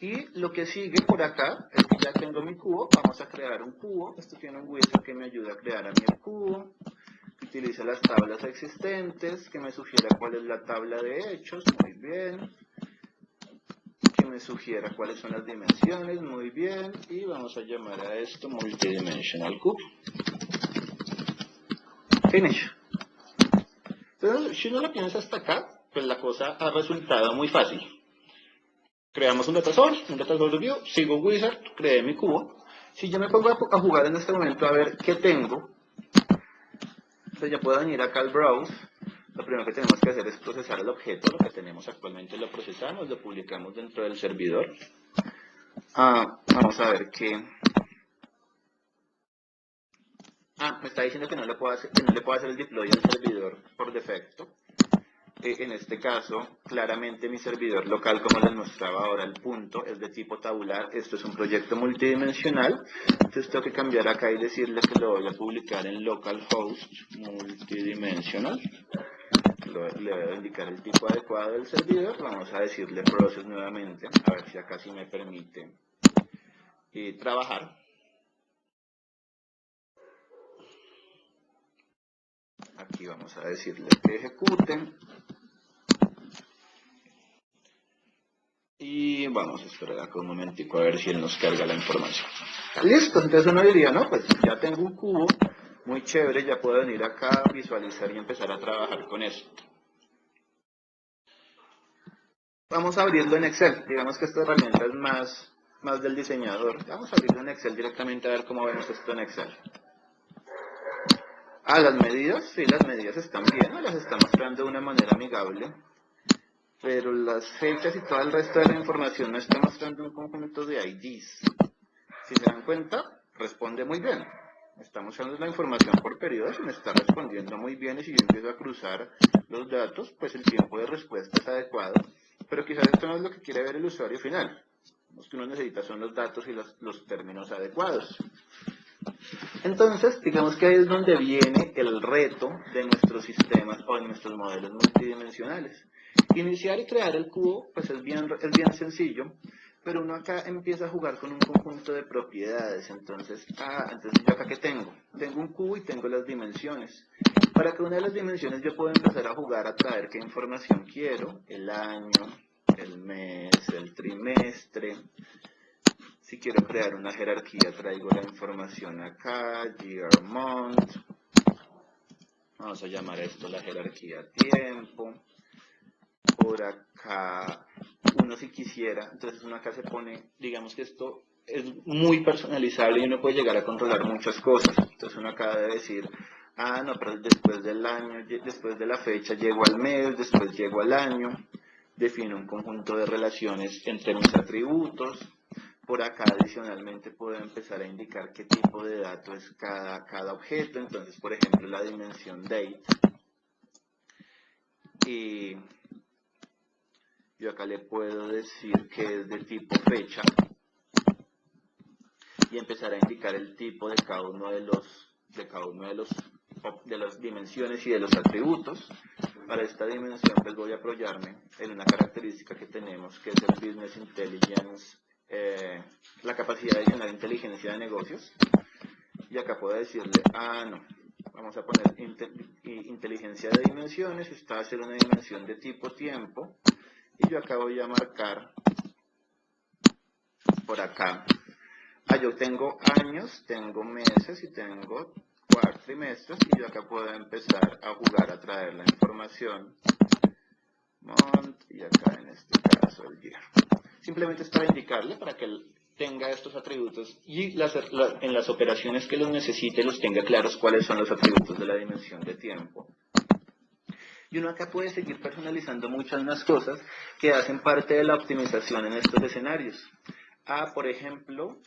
Y lo que sigue por acá es que ya tengo mi cubo, vamos a crear un cubo. Esto tiene un wizard que me ayuda a crear a mí el cubo, que utiliza las tablas existentes, que me sugiera cuál es la tabla de hechos, muy bien, que me sugiera cuáles son las dimensiones, muy bien, y vamos a llamar a esto Multidimensional Cube. Finish. Entonces, si uno lo piensa hasta acá, pues la cosa ha resultado muy fácil. Creamos un data source view, sigo wizard, creé mi cubo. Si yo me pongo a jugar en este momento a ver qué tengo, entonces ya puedo venir acá al browse. Lo primero que tenemos que hacer es procesar el objeto. Lo que tenemos actualmente lo procesamos, lo publicamos dentro del servidor. Vamos a ver qué. Me está diciendo que no le puedo hacer el deploy al servidor por defecto. En este caso, claramente mi servidor local, como les mostraba ahora, el punto es de tipo tabular. Esto es un proyecto multidimensional. Entonces tengo que cambiar acá y decirle que lo voy a publicar en localhost multidimensional. Le voy a indicar el tipo adecuado del servidor. Vamos a decirle process nuevamente, a ver si acá sí me permite trabajar. Aquí vamos a decirle que ejecuten. Y vamos a esperar acá un momentico a ver si él nos carga la información. Listo, entonces uno diría, no, pues ya tengo un cubo muy chévere, ya puedo venir acá, visualizar y empezar a trabajar con esto. Vamos a abrirlo en Excel. Digamos que esta herramienta es más del diseñador. Vamos a abrirlo en Excel directamente a ver cómo vemos esto en Excel. Las medidas, sí, las medidas están bien, las está mostrando de una manera amigable. Pero las fechas y todo el resto de la información me está mostrando un conjunto de IDs. Si se dan cuenta, responde muy bien. Está mostrando la información por periodos y me está respondiendo muy bien. Y si yo empiezo a cruzar los datos, pues el tiempo de respuesta es adecuado. Pero quizás esto no es lo que quiere ver el usuario final. Lo que uno necesita son los datos y los términos adecuados. Entonces, digamos que ahí es donde viene el reto de nuestros sistemas o de nuestros modelos multidimensionales. Iniciar y crear el cubo, pues es bien sencillo, pero uno acá empieza a jugar con un conjunto de propiedades. Entonces yo acá ¿qué tengo? Tengo un cubo y tengo las dimensiones. Para cada una de las dimensiones yo puedo empezar a jugar a traer qué información quiero, el año, el mes, el trimestre. Si quiero crear una jerarquía, traigo la información acá, year, month. Vamos a llamar a esto la jerarquía tiempo. Por acá, uno si quisiera, entonces uno acá se pone, digamos que esto es muy personalizable y uno puede llegar a controlar muchas cosas. Entonces uno acá debe decir, no, pero después del año, después de la fecha llego al mes, después llego al año. Defino un conjunto de relaciones entre mis atributos. Por acá adicionalmente puedo empezar a indicar qué tipo de dato es cada objeto. Entonces, por ejemplo, la dimensión date. Y yo acá le puedo decir que es de tipo fecha. Y empezar a indicar el tipo de cada uno de las dimensiones y de los atributos. Para esta dimensión pues voy a apoyarme en una característica que tenemos, que es el Business Intelligence, la capacidad de generar inteligencia de negocios. Y acá puedo decirle, no, vamos a poner inteligencia de dimensiones, esta va a ser una dimensión de tipo tiempo, y yo acá voy a marcar por acá, yo tengo años, tengo meses y tengo trimestres, y yo acá puedo empezar a jugar a traer la información month y acá en este caso el year. Simplemente es para indicarle, para que él tenga estos atributos y en las operaciones que los necesite los tenga claros cuáles son los atributos de la dimensión de tiempo. Y uno acá puede seguir personalizando muchas más cosas que hacen parte de la optimización en estos escenarios. Por ejemplo,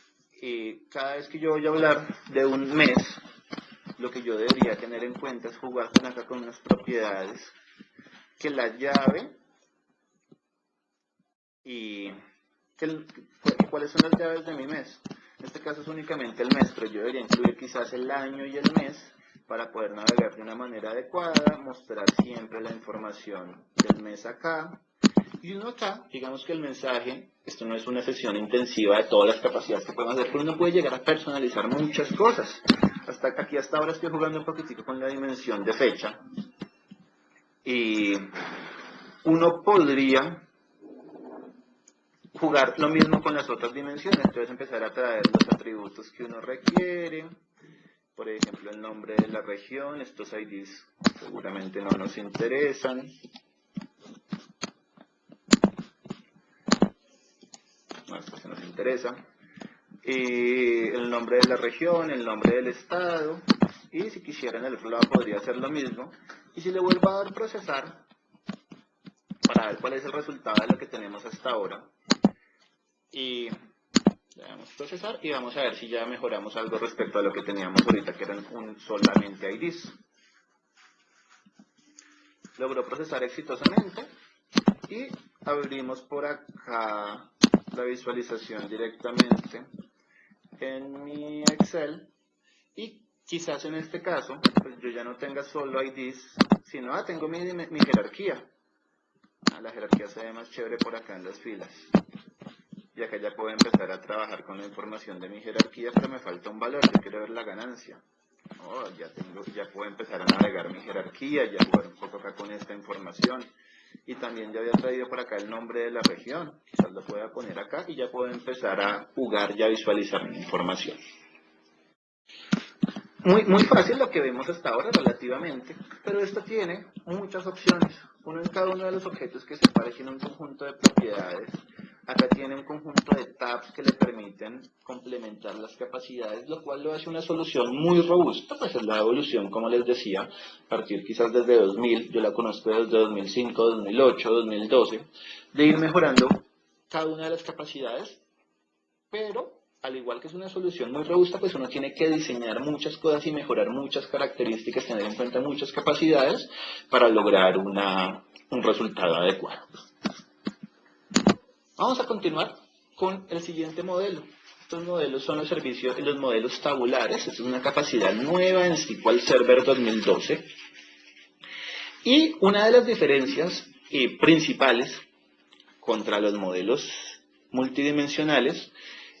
cada vez que yo voy a hablar de un mes, lo que yo debería tener en cuenta es jugar acá con unas propiedades que la llave y cuáles son las llaves de mi mes. En este caso es únicamente el mes, pero yo debería incluir quizás el año y el mes para poder navegar de una manera adecuada, mostrar siempre la información del mes acá. Y uno acá, digamos que el mensaje, esto no es una sesión intensiva de todas las capacidades que podemos hacer, pero uno puede llegar a personalizar muchas cosas. Hasta ahora estoy jugando un poquitico con la dimensión de fecha. Y uno podría jugar lo mismo con las otras dimensiones, entonces empezar a traer los atributos que uno requiere, por ejemplo el nombre de la región, estos IDs seguramente no nos interesan, no, esto sí nos interesa, el nombre de la región, el nombre del estado, y si quisiera en el otro lado podría hacer lo mismo, y si le vuelvo a dar procesar, para ver cuál es el resultado de lo que tenemos hasta ahora, y le damos procesar y vamos a ver si ya mejoramos algo respecto a lo que teníamos ahorita, que eran solamente IDs. Logró procesar exitosamente y abrimos por acá la visualización directamente en mi Excel y quizás en este caso pues yo ya no tenga solo IDs, sino tengo mi jerarquía. La jerarquía se ve más chévere por acá en las filas. Y acá ya puedo empezar a trabajar con la información de mi jerarquía, pero me falta un valor, yo quiero ver la ganancia. Ya puedo empezar a navegar mi jerarquía, ya jugar un poco acá con esta información. Y también ya había traído por acá el nombre de la región, quizás lo pueda poner acá y ya puedo empezar a jugar y a visualizar mi información. Muy fácil lo que vemos hasta ahora relativamente, pero esto tiene muchas opciones. Uno en cada uno de los objetos que separa tiene un conjunto de propiedades. Acá tiene un conjunto de tabs que le permiten complementar las capacidades, lo cual lo hace una solución muy robusta, pues es la evolución, como les decía, a partir quizás desde 2000, yo la conozco desde 2005, 2008, 2012, de ir mejorando cada una de las capacidades, pero al igual que es una solución muy robusta, pues uno tiene que diseñar muchas cosas y mejorar muchas características, tener en cuenta muchas capacidades para lograr un resultado adecuado. Vamos a continuar con el siguiente modelo. Estos modelos son los modelos tabulares. Es una capacidad nueva en SQL Server 2012. Y una de las diferencias principales contra los modelos multidimensionales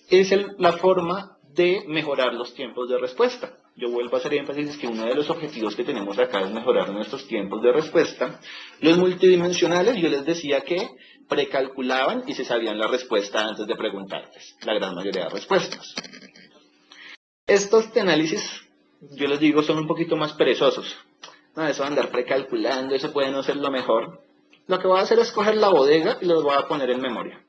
es la forma de mejorar los tiempos de respuesta. Yo vuelvo a hacer énfasis que uno de los objetivos que tenemos acá es mejorar nuestros tiempos de respuesta. Los multidimensionales, yo les decía que precalculaban y se sabían la respuesta antes de preguntarles, la gran mayoría de respuestas. Estos de análisis, yo les digo, son un poquito más perezosos. No, eso de andar precalculando, eso puede no ser lo mejor. Lo que voy a hacer es coger la bodega y los voy a poner en memoria.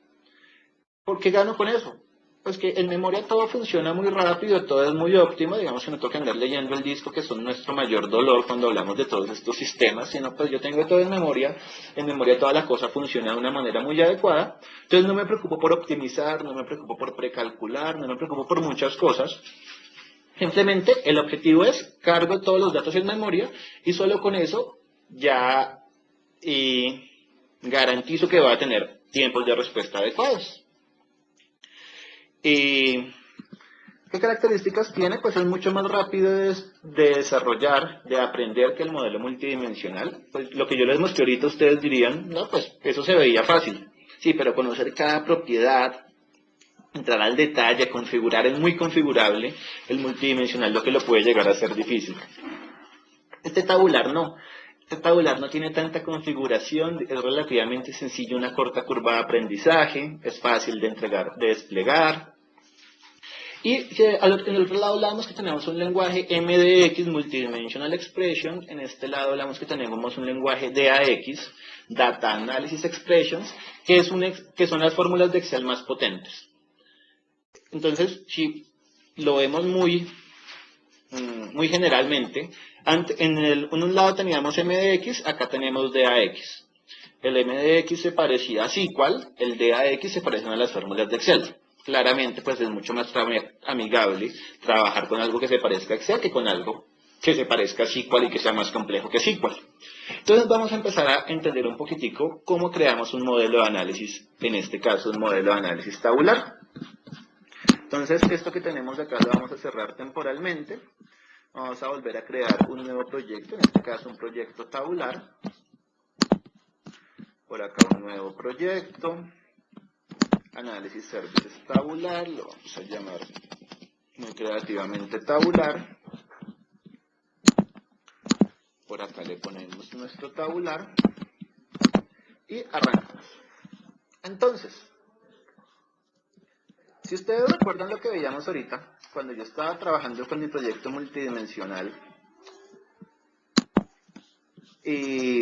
¿Por qué gano con eso? Pues que en memoria todo funciona muy rápido, todo es muy óptimo, digamos que no toca andar leyendo el disco, que son nuestro mayor dolor cuando hablamos de todos estos sistemas, sino pues yo tengo todo en memoria toda la cosa funciona de una manera muy adecuada, entonces no me preocupo por optimizar, no me preocupo por precalcular, no me preocupo por muchas cosas, simplemente el objetivo es cargo todos los datos en memoria y solo con eso ya garantizo que va a tener tiempos de respuesta adecuados. ¿Qué características tiene? Pues es mucho más rápido de desarrollar, de aprender que el modelo multidimensional. Pues lo que yo les mostré ahorita, ustedes dirían, no, pues eso se veía fácil. Sí, pero conocer cada propiedad, entrar al detalle, configurar, es muy configurable. El multidimensional lo que lo puede llegar a ser difícil. Este tabular no. Este tabular no tiene tanta configuración, es relativamente sencillo, una corta curva de aprendizaje, es fácil de desplegar. Y en el otro lado hablamos que tenemos un lenguaje MDX, Multidimensional Expression. En este lado hablamos que tenemos un lenguaje DAX, Data Analysis Expressions, que son las fórmulas de Excel más potentes. Entonces, si lo vemos muy generalmente, en un lado teníamos m de x, acá tenemos d a x. El m de x se parecía a SQL, el d a x se parecen a las fórmulas de Excel. Claramente, pues es mucho más amigable trabajar con algo que se parezca a Excel que con algo que se parezca a SQL y que sea más complejo que SQL. Entonces vamos a empezar a entender un poquitico cómo creamos un modelo de análisis, en este caso un modelo de análisis tabular. Entonces, esto que tenemos acá lo vamos a cerrar temporalmente. Vamos a volver a crear un nuevo proyecto, en este caso un proyecto tabular. Por acá un nuevo proyecto. Análisis services tabular, lo vamos a llamar muy creativamente tabular. Por acá le ponemos nuestro tabular. Y arrancamos. Entonces, si ustedes recuerdan lo que veíamos ahorita, cuando yo estaba trabajando con mi proyecto multidimensional, y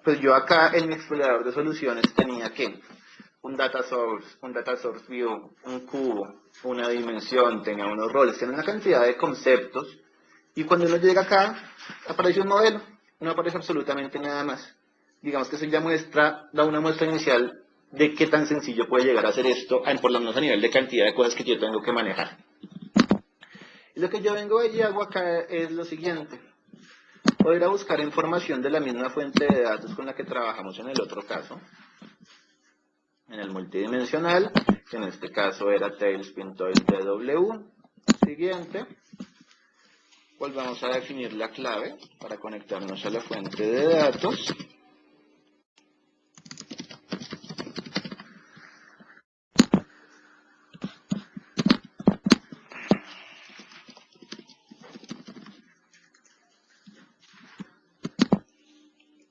pues yo acá en mi explorador de soluciones tenía que un data source view, un cubo, una dimensión, tenía unos roles, tenía una cantidad de conceptos, y cuando uno llega acá, aparece un modelo, no aparece absolutamente nada más. Digamos que eso ya da una muestra inicial de qué tan sencillo puede llegar a ser esto, por lo menos a nivel de cantidad de cosas que yo tengo que manejar. Y lo que yo vengo y hago acá es lo siguiente. Voy a ir a buscar información de la misma fuente de datos con la que trabajamos en el otro caso, en el multidimensional, que en este caso era tailspin.tw. Siguiente, volvamos a definir la clave para conectarnos a la fuente de datos.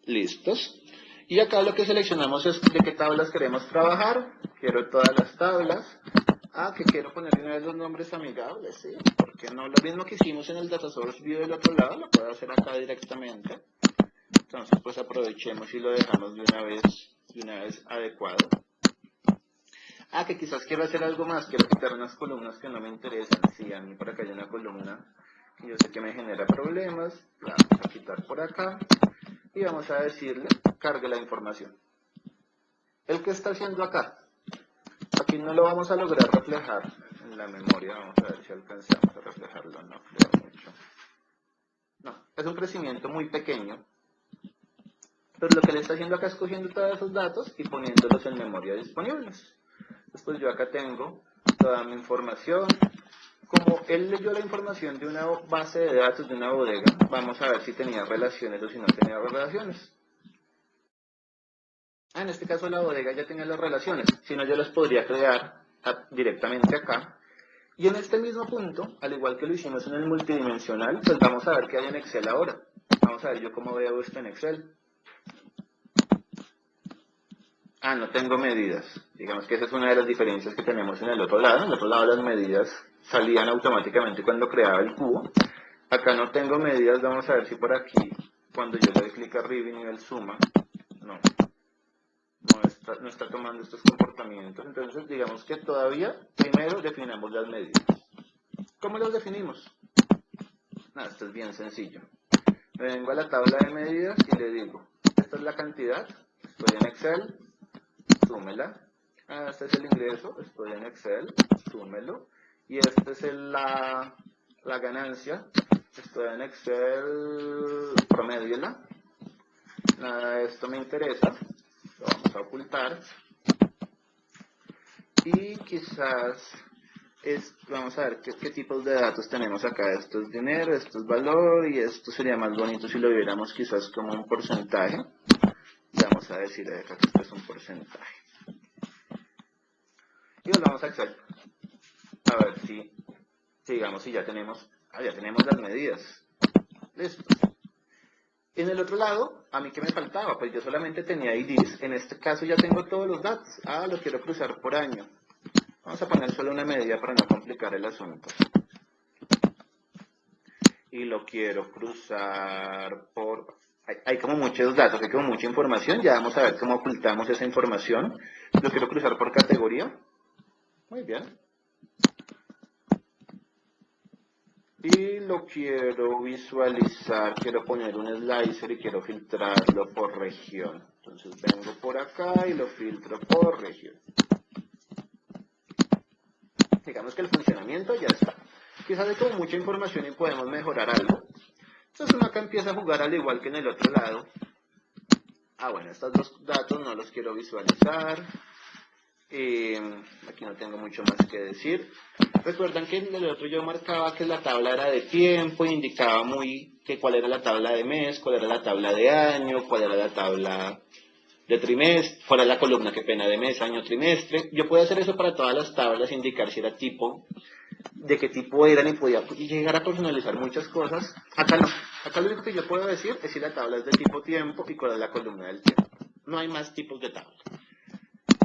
Listos. Y acá lo que seleccionamos es de qué tablas queremos trabajar. Quiero todas las tablas. Que quiero ponerle una vez los nombres amigables, ¿sí? Porque no, lo mismo que hicimos en el Data Source View del otro lado, lo puedo hacer acá directamente. Entonces, pues aprovechemos y lo dejamos de una vez adecuado. Que quizás quiero hacer algo más, quiero quitar unas columnas que no me interesan. Sí, a mí por acá hay una columna que yo sé que me genera problemas. La vamos a quitar por acá. Y vamos a decirle, cargue la información. ¿El qué está haciendo acá? Aquí no lo vamos a lograr reflejar en la memoria. Vamos a ver si alcanzamos a reflejarlo. No creo mucho. No, es un crecimiento muy pequeño. Pero lo que le está haciendo acá es cogiendo todos esos datos y poniéndolos en memoria disponibles. Después yo acá tengo toda mi información. Como él leyó la información de una base de datos de una bodega, vamos a ver si tenía relaciones o si no tenía relaciones. En este caso la bodega ya tenía las relaciones, si no yo las podría crear directamente acá. Y en este mismo punto, al igual que lo hicimos en el multidimensional, pues vamos a ver qué hay en Excel ahora. Vamos a ver yo cómo veo esto en Excel. No tengo medidas. Digamos que esa es una de las diferencias que tenemos en el otro lado. En el otro lado las medidas salían automáticamente cuando creaba el cubo. Acá no tengo medidas, vamos a ver si por aquí, cuando yo le doy clic arriba y nivel suma, no está tomando estos comportamientos. Entonces digamos que todavía primero definamos las medidas. ¿Cómo las definimos? Esto es bien sencillo. Me vengo a la tabla de medidas y le digo, esta es la cantidad, estoy en Excel, súmela. Este es el ingreso, estoy en Excel, súmelo. Y esta es la ganancia, estoy en Excel, promediela. Nada de esto me interesa, lo vamos a ocultar. Y quizás vamos a ver qué tipos de datos tenemos acá. Esto es dinero, esto es valor y esto sería más bonito si lo viéramos quizás como un porcentaje. Vamos a decir acá que esto es un porcentaje. Y volvamos a Excel. A ver si digamos si ya tenemos las medidas. Listo. En el otro lado, ¿a mí qué me faltaba? Pues yo solamente tenía IDs. En este caso ya tengo todos los datos. Lo quiero cruzar por año. Vamos a poner solo una medida para no complicar el asunto. Y lo quiero cruzar por... Hay como muchos datos, hay como mucha información. Ya vamos a ver cómo ocultamos esa información. Lo quiero cruzar por categoría. Muy bien. y lo quiero visualizar, quiero poner un slicer y quiero filtrarlo por región. Entonces vengo por acá y lo filtro por región. Digamos que el funcionamiento ya está. Quizás hay como mucha información y podemos mejorar algo. Entonces uno acá empieza a jugar al igual que en el otro lado. Bueno, estos dos datos no los quiero visualizar. Aquí no tengo mucho más que decir. Recuerdan que en el otro yo marcaba que la tabla era de tiempo, indicaba que cuál era la tabla de mes, cuál era la tabla de año, cuál era la tabla de trimestre, fuera la columna, qué pena, de mes, año, trimestre. Yo puedo hacer eso para todas las tablas, indicar si era tipo, de qué tipo eran y podía llegar a personalizar muchas cosas. Acá no. Acá lo único que yo puedo decir es si la tabla es de tipo tiempo y cuál es la columna del tiempo. No hay más tipos de tabla.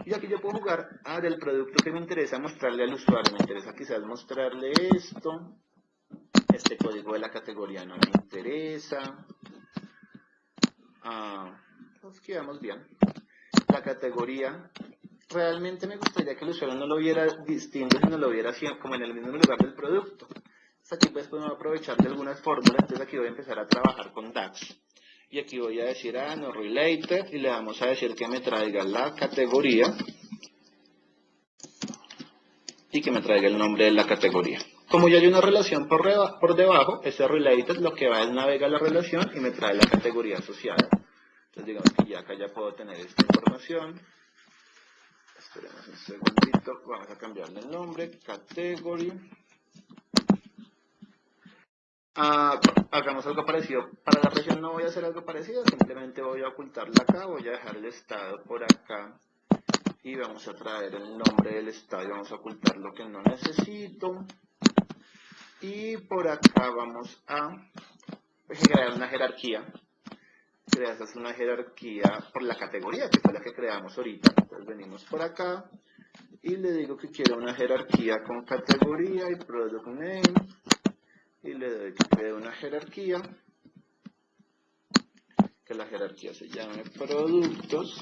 Y aquí yo puedo jugar del producto que me interesa mostrarle al usuario. Me interesa quizás mostrarle esto. Este código de la categoría no me interesa. Nos quedamos bien. La categoría, realmente me gustaría que el usuario no lo viera distinto, sino lo viera así, como en el mismo lugar del producto. Entonces aquí pues podemos aprovechar de algunas fórmulas. Entonces aquí voy a empezar a trabajar con DAX. Y aquí voy a decir no related y le vamos a decir que me traiga la categoría y que me traiga el nombre de la categoría. Como ya hay una relación por debajo, ese related lo que va es navegar la relación y me trae la categoría asociada. Entonces digamos que ya acá ya puedo tener esta información. Esperemos un segundito, vamos a cambiarle el nombre, category. Hagamos algo parecido. Para la región no voy a hacer algo parecido, simplemente voy a ocultarla acá, voy a dejar el estado por acá y vamos a traer el nombre del estado y vamos a ocultar lo que no necesito. Y por acá vamos a crear una jerarquía. Creas una jerarquía por la categoría, que fue la que creamos ahorita. Entonces venimos por acá y le digo que quiero una jerarquía con categoría y product name. Y le doy que cree una jerarquía, que la jerarquía se llame productos,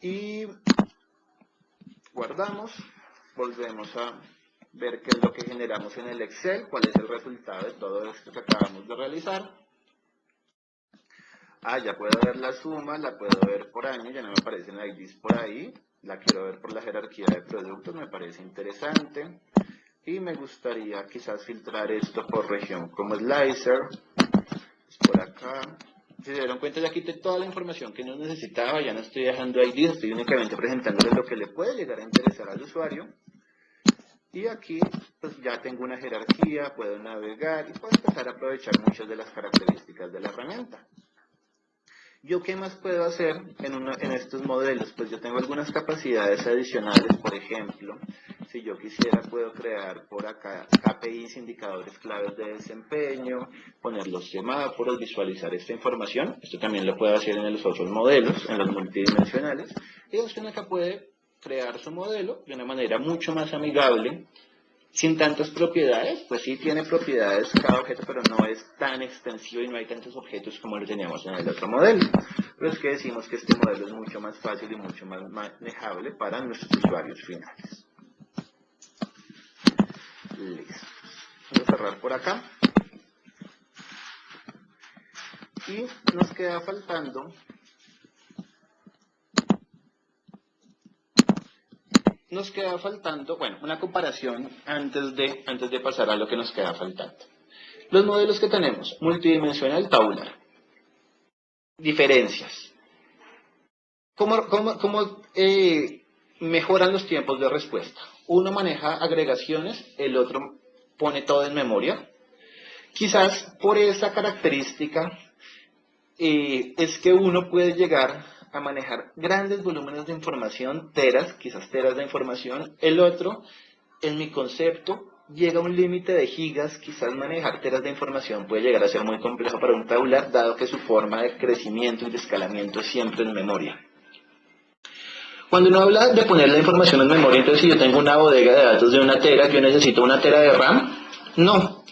y guardamos, volvemos a ver qué es lo que generamos en el Excel, cuál es el resultado de todo esto que acabamos de realizar. Ya puedo ver la suma, la puedo ver por año, ya no me aparecen IDs por ahí, la quiero ver por la jerarquía de productos, me parece interesante. Y me gustaría quizás filtrar esto por región como slicer. Por acá. Si se dieron cuenta, ya quité toda la información que no necesitaba, ya no estoy dejando IDs, estoy únicamente presentándole lo que le puede llegar a interesar al usuario. Y aquí pues ya tengo una jerarquía, puedo navegar y puedo empezar a aprovechar muchas de las características de la herramienta. ¿Yo qué más puedo hacer en estos modelos? Pues yo tengo algunas capacidades adicionales, por ejemplo, si yo quisiera puedo crear por acá KPIs, indicadores claves de desempeño, poner los semáforos, visualizar esta información. Esto también lo puedo hacer en los otros modelos, en los multidimensionales. Y usted acá puede crear su modelo de una manera mucho más amigable, sin tantas propiedades. Pues sí tiene propiedades cada objeto, pero no es tan extensivo y no hay tantos objetos como lo teníamos en el otro modelo. Pero es que decimos que este modelo es mucho más fácil y mucho más manejable para nuestros usuarios finales. Listo. Vamos a cerrar por acá. Y nos queda faltando bueno, una comparación antes de pasar a lo que nos queda faltando. Los modelos que tenemos, multidimensional, tabular. Diferencias. ¿Cómo mejoran los tiempos de respuesta? Uno maneja agregaciones, el otro pone todo en memoria. Quizás por esa característica es que uno puede llegar a manejar grandes volúmenes de información, quizás teras de información. El otro, en mi concepto, llega a un límite de gigas. Quizás manejar teras de información puede llegar a ser muy complejo para un tabular, dado que su forma de crecimiento y de escalamiento es siempre en memoria. Cuando uno habla de poner la información en memoria, entonces si yo tengo una bodega de datos de 1 tera, ¿yo necesito 1 tera de RAM? No.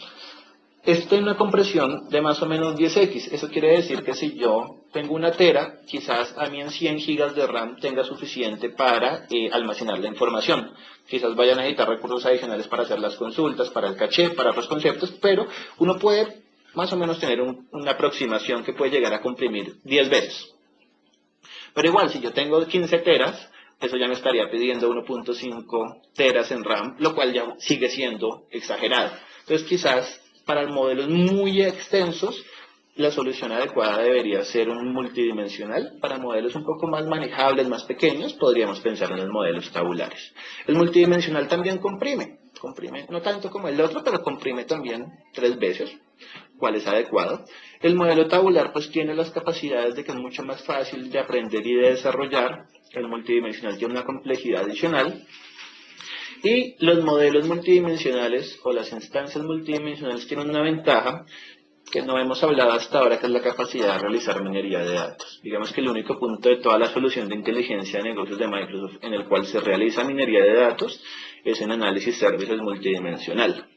Esto tiene una compresión de más o menos 10x. Eso quiere decir que si yo tengo una tera, quizás a mí en 100 gigas de RAM tenga suficiente para almacenar la información. Quizás vayan a necesitar recursos adicionales para hacer las consultas, para el caché, para otros conceptos, pero uno puede más o menos tener una aproximación que puede llegar a comprimir 10 veces. Pero igual, si yo tengo 15 teras, eso ya me estaría pidiendo 1.5 teras en RAM, lo cual ya sigue siendo exagerado. Entonces quizás para modelos muy extensos, la solución adecuada debería ser un multidimensional. Para modelos un poco más manejables, más pequeños, podríamos pensar en los modelos tabulares. El multidimensional también comprime no tanto como el otro, pero comprime también 3 veces, cuál es adecuado. El modelo tabular pues tiene las capacidades de que es mucho más fácil de aprender y de desarrollar. El multidimensional tiene una complejidad adicional. Y los modelos multidimensionales o las instancias multidimensionales tienen una ventaja que no hemos hablado hasta ahora, que es la capacidad de realizar minería de datos. Digamos que el único punto de toda la solución de inteligencia de negocios de Microsoft en el cual se realiza minería de datos es en análisis servicios multidimensional.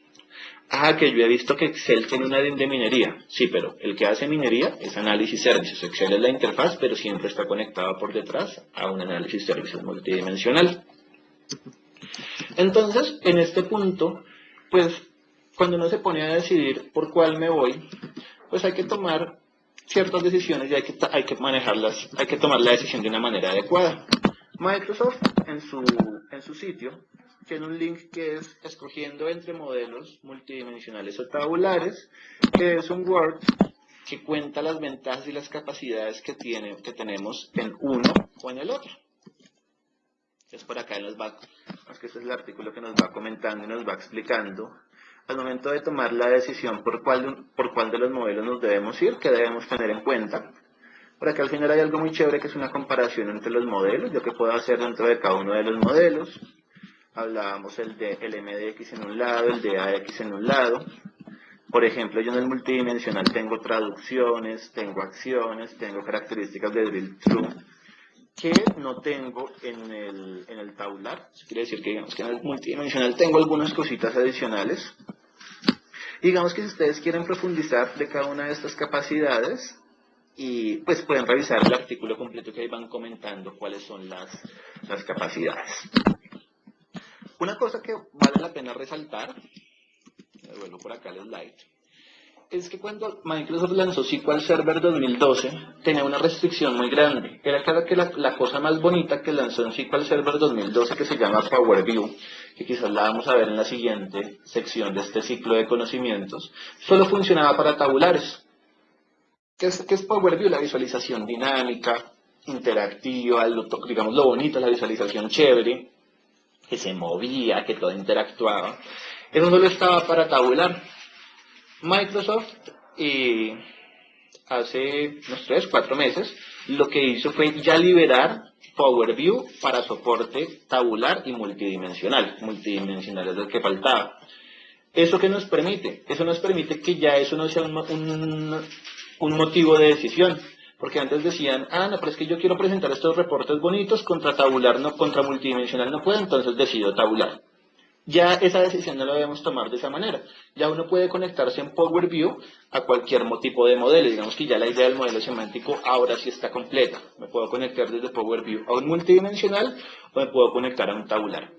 Que yo he visto que Excel tiene una de minería. Sí, pero el que hace minería es análisis servicios. Excel es la interfaz, pero siempre está conectado por detrás a un análisis servicios multidimensional. Entonces, en este punto, pues, cuando uno se pone a decidir por cuál me voy, pues hay que tomar ciertas decisiones y hay que manejarlas, hay que tomar la decisión de una manera adecuada. Microsoft, en su sitio, tiene un link que es escogiendo entre modelos multidimensionales o tabulares, que es un Word que cuenta las ventajas y las capacidades que tenemos en uno o en el otro. Es por acá nos va, es que ese es el artículo que nos va comentando y nos va explicando al momento de tomar la decisión por cuál de los modelos nos debemos ir, qué debemos tener en cuenta. Por acá al final hay algo muy chévere que es una comparación entre los modelos, lo que puedo hacer dentro de cada uno de los modelos. Hablábamos el MDX en un lado, el de AX en un lado. Por ejemplo, yo en el multidimensional tengo traducciones, tengo acciones, tengo características de drill through, que no tengo en el tabular. Eso quiere decir que, digamos, que en el multidimensional tengo algunas cositas adicionales. Digamos que si ustedes quieren profundizar de cada una de estas capacidades, y pues pueden revisar el artículo completo que ahí van comentando cuáles son las capacidades. Una cosa que vale la pena resaltar, devuelvo por acá el slide, es que cuando Microsoft lanzó SQL Server 2012, tenía una restricción muy grande. Era claro que la cosa más bonita que lanzó en SQL Server 2012, que se llama Power View, que quizás la vamos a ver en la siguiente sección de este ciclo de conocimientos, solo funcionaba para tabulares. ¿Qué es Power View? La visualización dinámica, interactiva, digamos lo bonito, la visualización chévere, que se movía, que todo interactuaba. Eso solo estaba para tabular. Microsoft, hace unos 3-4 meses, lo que hizo fue ya liberar Power View para soporte tabular y multidimensional. Multidimensional es el que faltaba. ¿Eso qué nos permite? Eso nos permite que ya eso no sea un motivo de decisión. Porque antes decían, no, pero es que yo quiero presentar estos reportes bonitos, contra tabular, no, contra multidimensional no puedo, entonces decido tabular. Ya esa decisión no la debemos tomar de esa manera. Ya uno puede conectarse en Power View a cualquier tipo de modelo. Digamos que ya la idea del modelo semántico ahora sí está completa. Me puedo conectar desde Power View a un multidimensional o me puedo conectar a un tabular.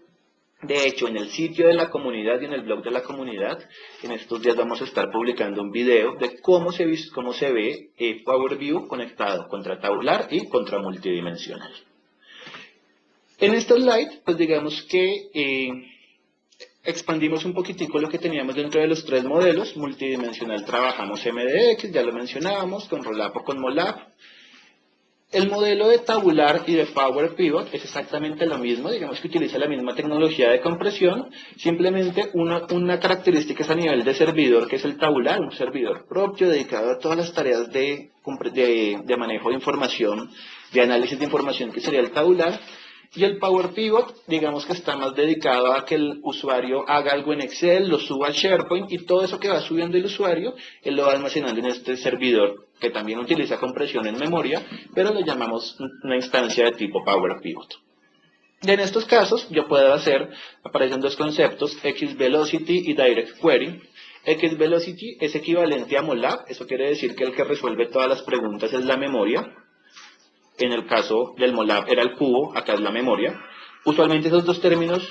De hecho, en el sitio de la comunidad y en el blog de la comunidad, en estos días vamos a estar publicando un video de cómo se ve Power View conectado contra tabular y contra multidimensional. En este slide, pues digamos que expandimos un poquitico lo que teníamos dentro de los 3 modelos. Multidimensional trabajamos MDX, ya lo mencionábamos, con Rollup o con Mollup. El modelo de tabular y de Power Pivot es exactamente lo mismo, digamos que utiliza la misma tecnología de compresión, simplemente una característica es a nivel de servidor, que es el tabular, un servidor propio dedicado a todas las tareas de manejo de información, de análisis de información, que sería el tabular. Y el Power Pivot, digamos que está más dedicado a que el usuario haga algo en Excel, lo suba a SharePoint y todo eso que va subiendo el usuario, él lo va almacenando en este servidor que también utiliza compresión en memoria, pero le llamamos una instancia de tipo Power Pivot. Y en estos casos yo puedo aparecen 2 conceptos, XVelocity y Direct Query. XVelocity es equivalente a MOLAB, eso quiere decir que el que resuelve todas las preguntas es la memoria. En el caso del MOLAB era el cubo, acá es la memoria. Usualmente esos dos términos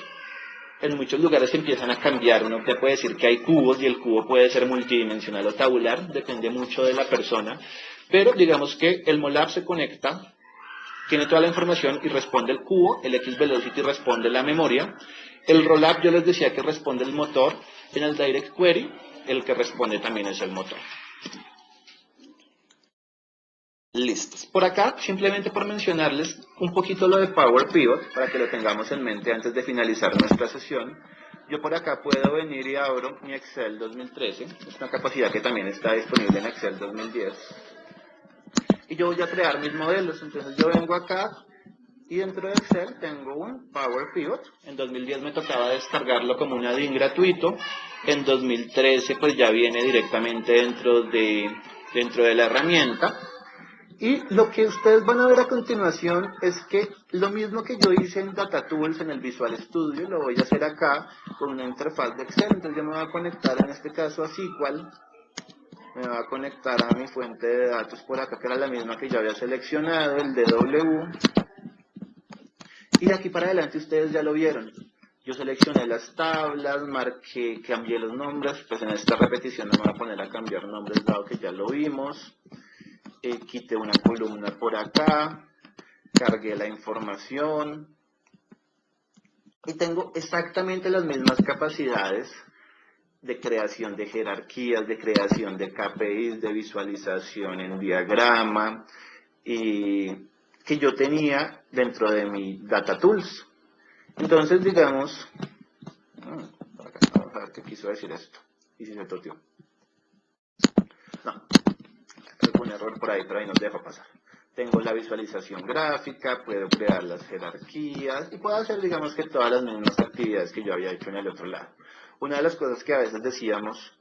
en muchos lugares empiezan a cambiar. Uno te puede decir que hay cubos y el cubo puede ser multidimensional o tabular, depende mucho de la persona. Pero digamos que el MOLAB se conecta, tiene toda la información y responde el cubo, el XVelocity responde la memoria. El ROLLAB yo les decía que responde el motor. En el Direct Query, el que responde también es el motor. Listos. Por acá, simplemente por mencionarles un poquito lo de Power Pivot, para que lo tengamos en mente antes de finalizar nuestra sesión. Yo por acá puedo venir y abro mi Excel 2013. Es una capacidad que también está disponible en Excel 2010. Y yo voy a crear mis modelos. Entonces yo vengo acá y dentro de Excel tengo un Power Pivot. En 2010 me tocaba descargarlo como un add-in gratuito. En 2013 pues ya viene directamente dentro de la herramienta. Y lo que ustedes van a ver a continuación es que lo mismo que yo hice en DataTools, en el Visual Studio, lo voy a hacer acá con una interfaz de Excel. Entonces yo me voy a conectar en este caso a SQL. Me va a conectar a mi fuente de datos por acá, que era la misma que yo había seleccionado, el DW. Y de aquí para adelante ustedes ya lo vieron. Yo seleccioné las tablas, marqué, cambié los nombres, pues en esta repetición no me voy a poner a cambiar nombres dado que ya lo vimos. Quité una columna por acá, cargué la información. Y tengo exactamente las mismas capacidades de creación de jerarquías, de creación de KPIs, de visualización en diagrama, y que yo tenía dentro de mi DataTools. Entonces, digamos, por acá, vamos a ver qué quiso decir esto. Y si se toteó. No, algún error por ahí, pero ahí nos deja pasar. Tengo la visualización gráfica, puedo crear las jerarquías y puedo hacer, digamos que todas las mismas actividades que yo había hecho en el otro lado. Una de las cosas que a veces decíamos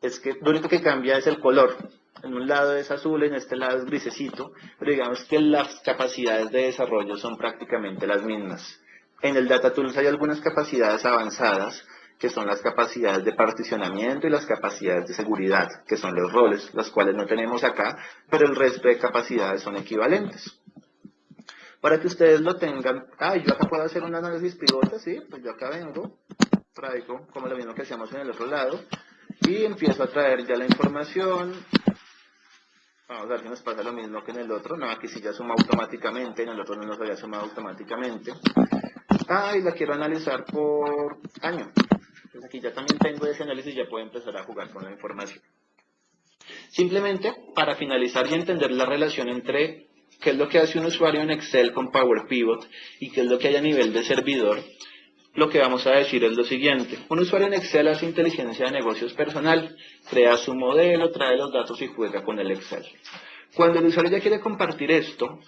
es que lo único que cambia es el color. En un lado es azul, en este lado es grisecito, pero digamos que las capacidades de desarrollo son prácticamente las mismas. En el DataTools hay algunas capacidades avanzadas, que son las capacidades de particionamiento y las capacidades de seguridad, que son los roles, las cuales no tenemos acá, pero el resto de capacidades son equivalentes. Para que ustedes lo tengan, yo acá puedo hacer un análisis pivote, sí, pues yo acá vengo, traigo como lo mismo que hacíamos en el otro lado, y empiezo a traer ya la información. Vamos a ver si nos pasa lo mismo que en el otro. No, aquí sí ya suma automáticamente, en el otro no nos había sumado automáticamente. Y la quiero analizar por año. Entonces aquí ya también tengo ese análisis y ya puedo empezar a jugar con la información. Simplemente para finalizar y entender la relación entre qué es lo que hace un usuario en Excel con Power Pivot y qué es lo que hay a nivel de servidor, lo que vamos a decir es lo siguiente. Un usuario en Excel hace inteligencia de negocios personal, crea su modelo, trae los datos y juega con el Excel. Cuando el usuario ya quiere compartir esto,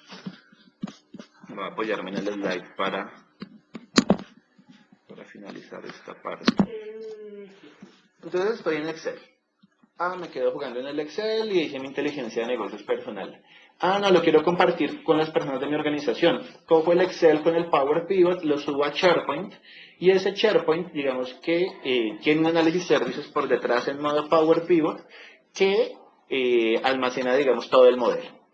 voy a apoyarme en el slide para finalizar esta parte. Entonces estoy en Excel. Me quedo jugando en el Excel y hice mi inteligencia de negocios personal. No, lo quiero compartir con las personas de mi organización. Cojo el Excel con el Power Pivot, lo subo a SharePoint, y ese SharePoint, digamos que tiene un análisis services por detrás en modo Power Pivot, que almacena, digamos, todo el modelo.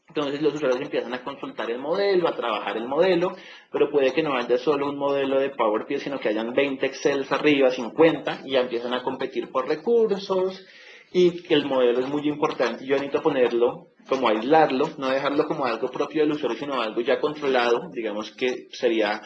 Entonces los usuarios empiezan a consultar el modelo, a trabajar el modelo, pero puede que no haya solo un modelo de Power Pivot, sino que hayan 20 Excels arriba, 50, y ya empiezan a competir por recursos, y el modelo es muy importante. Yo necesito ponerlo, como aislarlo, no dejarlo como algo propio del usuario, sino algo ya controlado, digamos que sería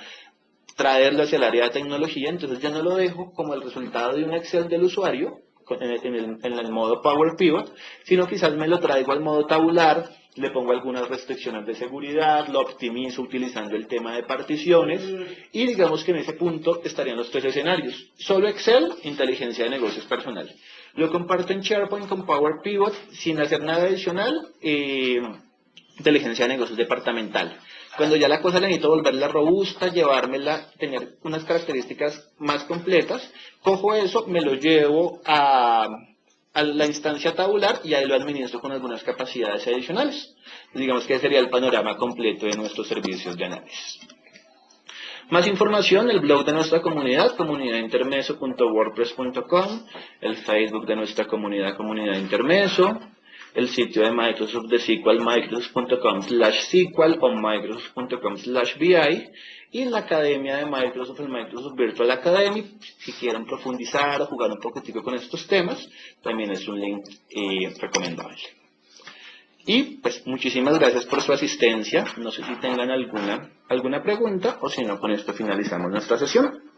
traerlo hacia el área de tecnología. Entonces ya no lo dejo como el resultado de un Excel del usuario, en el modo Power Pivot, sino quizás me lo traigo al modo tabular, le pongo algunas restricciones de seguridad, lo optimizo utilizando el tema de particiones, y digamos que en ese punto estarían los tres escenarios. Solo Excel, inteligencia de negocios personal. Lo comparto en SharePoint con Power Pivot sin hacer nada adicional, inteligencia de negocios departamental. Cuando ya la cosa la necesito volverla robusta, llevármela, tener unas características más completas, cojo eso, me lo llevo a la instancia tabular y ahí lo administro con algunas capacidades adicionales. Digamos que ese sería el panorama completo de nuestros servicios de análisis. Más información, el blog de nuestra comunidad, comunidadintermeso.wordpress.com, el Facebook de nuestra comunidad, Comunidad Intermeso, el sitio de Microsoft de SQL, microsoft.com/SQL o microsoft.com/BI, y la academia de Microsoft, el Microsoft Virtual Academy. Si quieren profundizar o jugar un poquitico con estos temas, también es un link recomendable. Y pues muchísimas gracias por su asistencia. No sé si tengan alguna pregunta, o si no, con esto finalizamos nuestra sesión.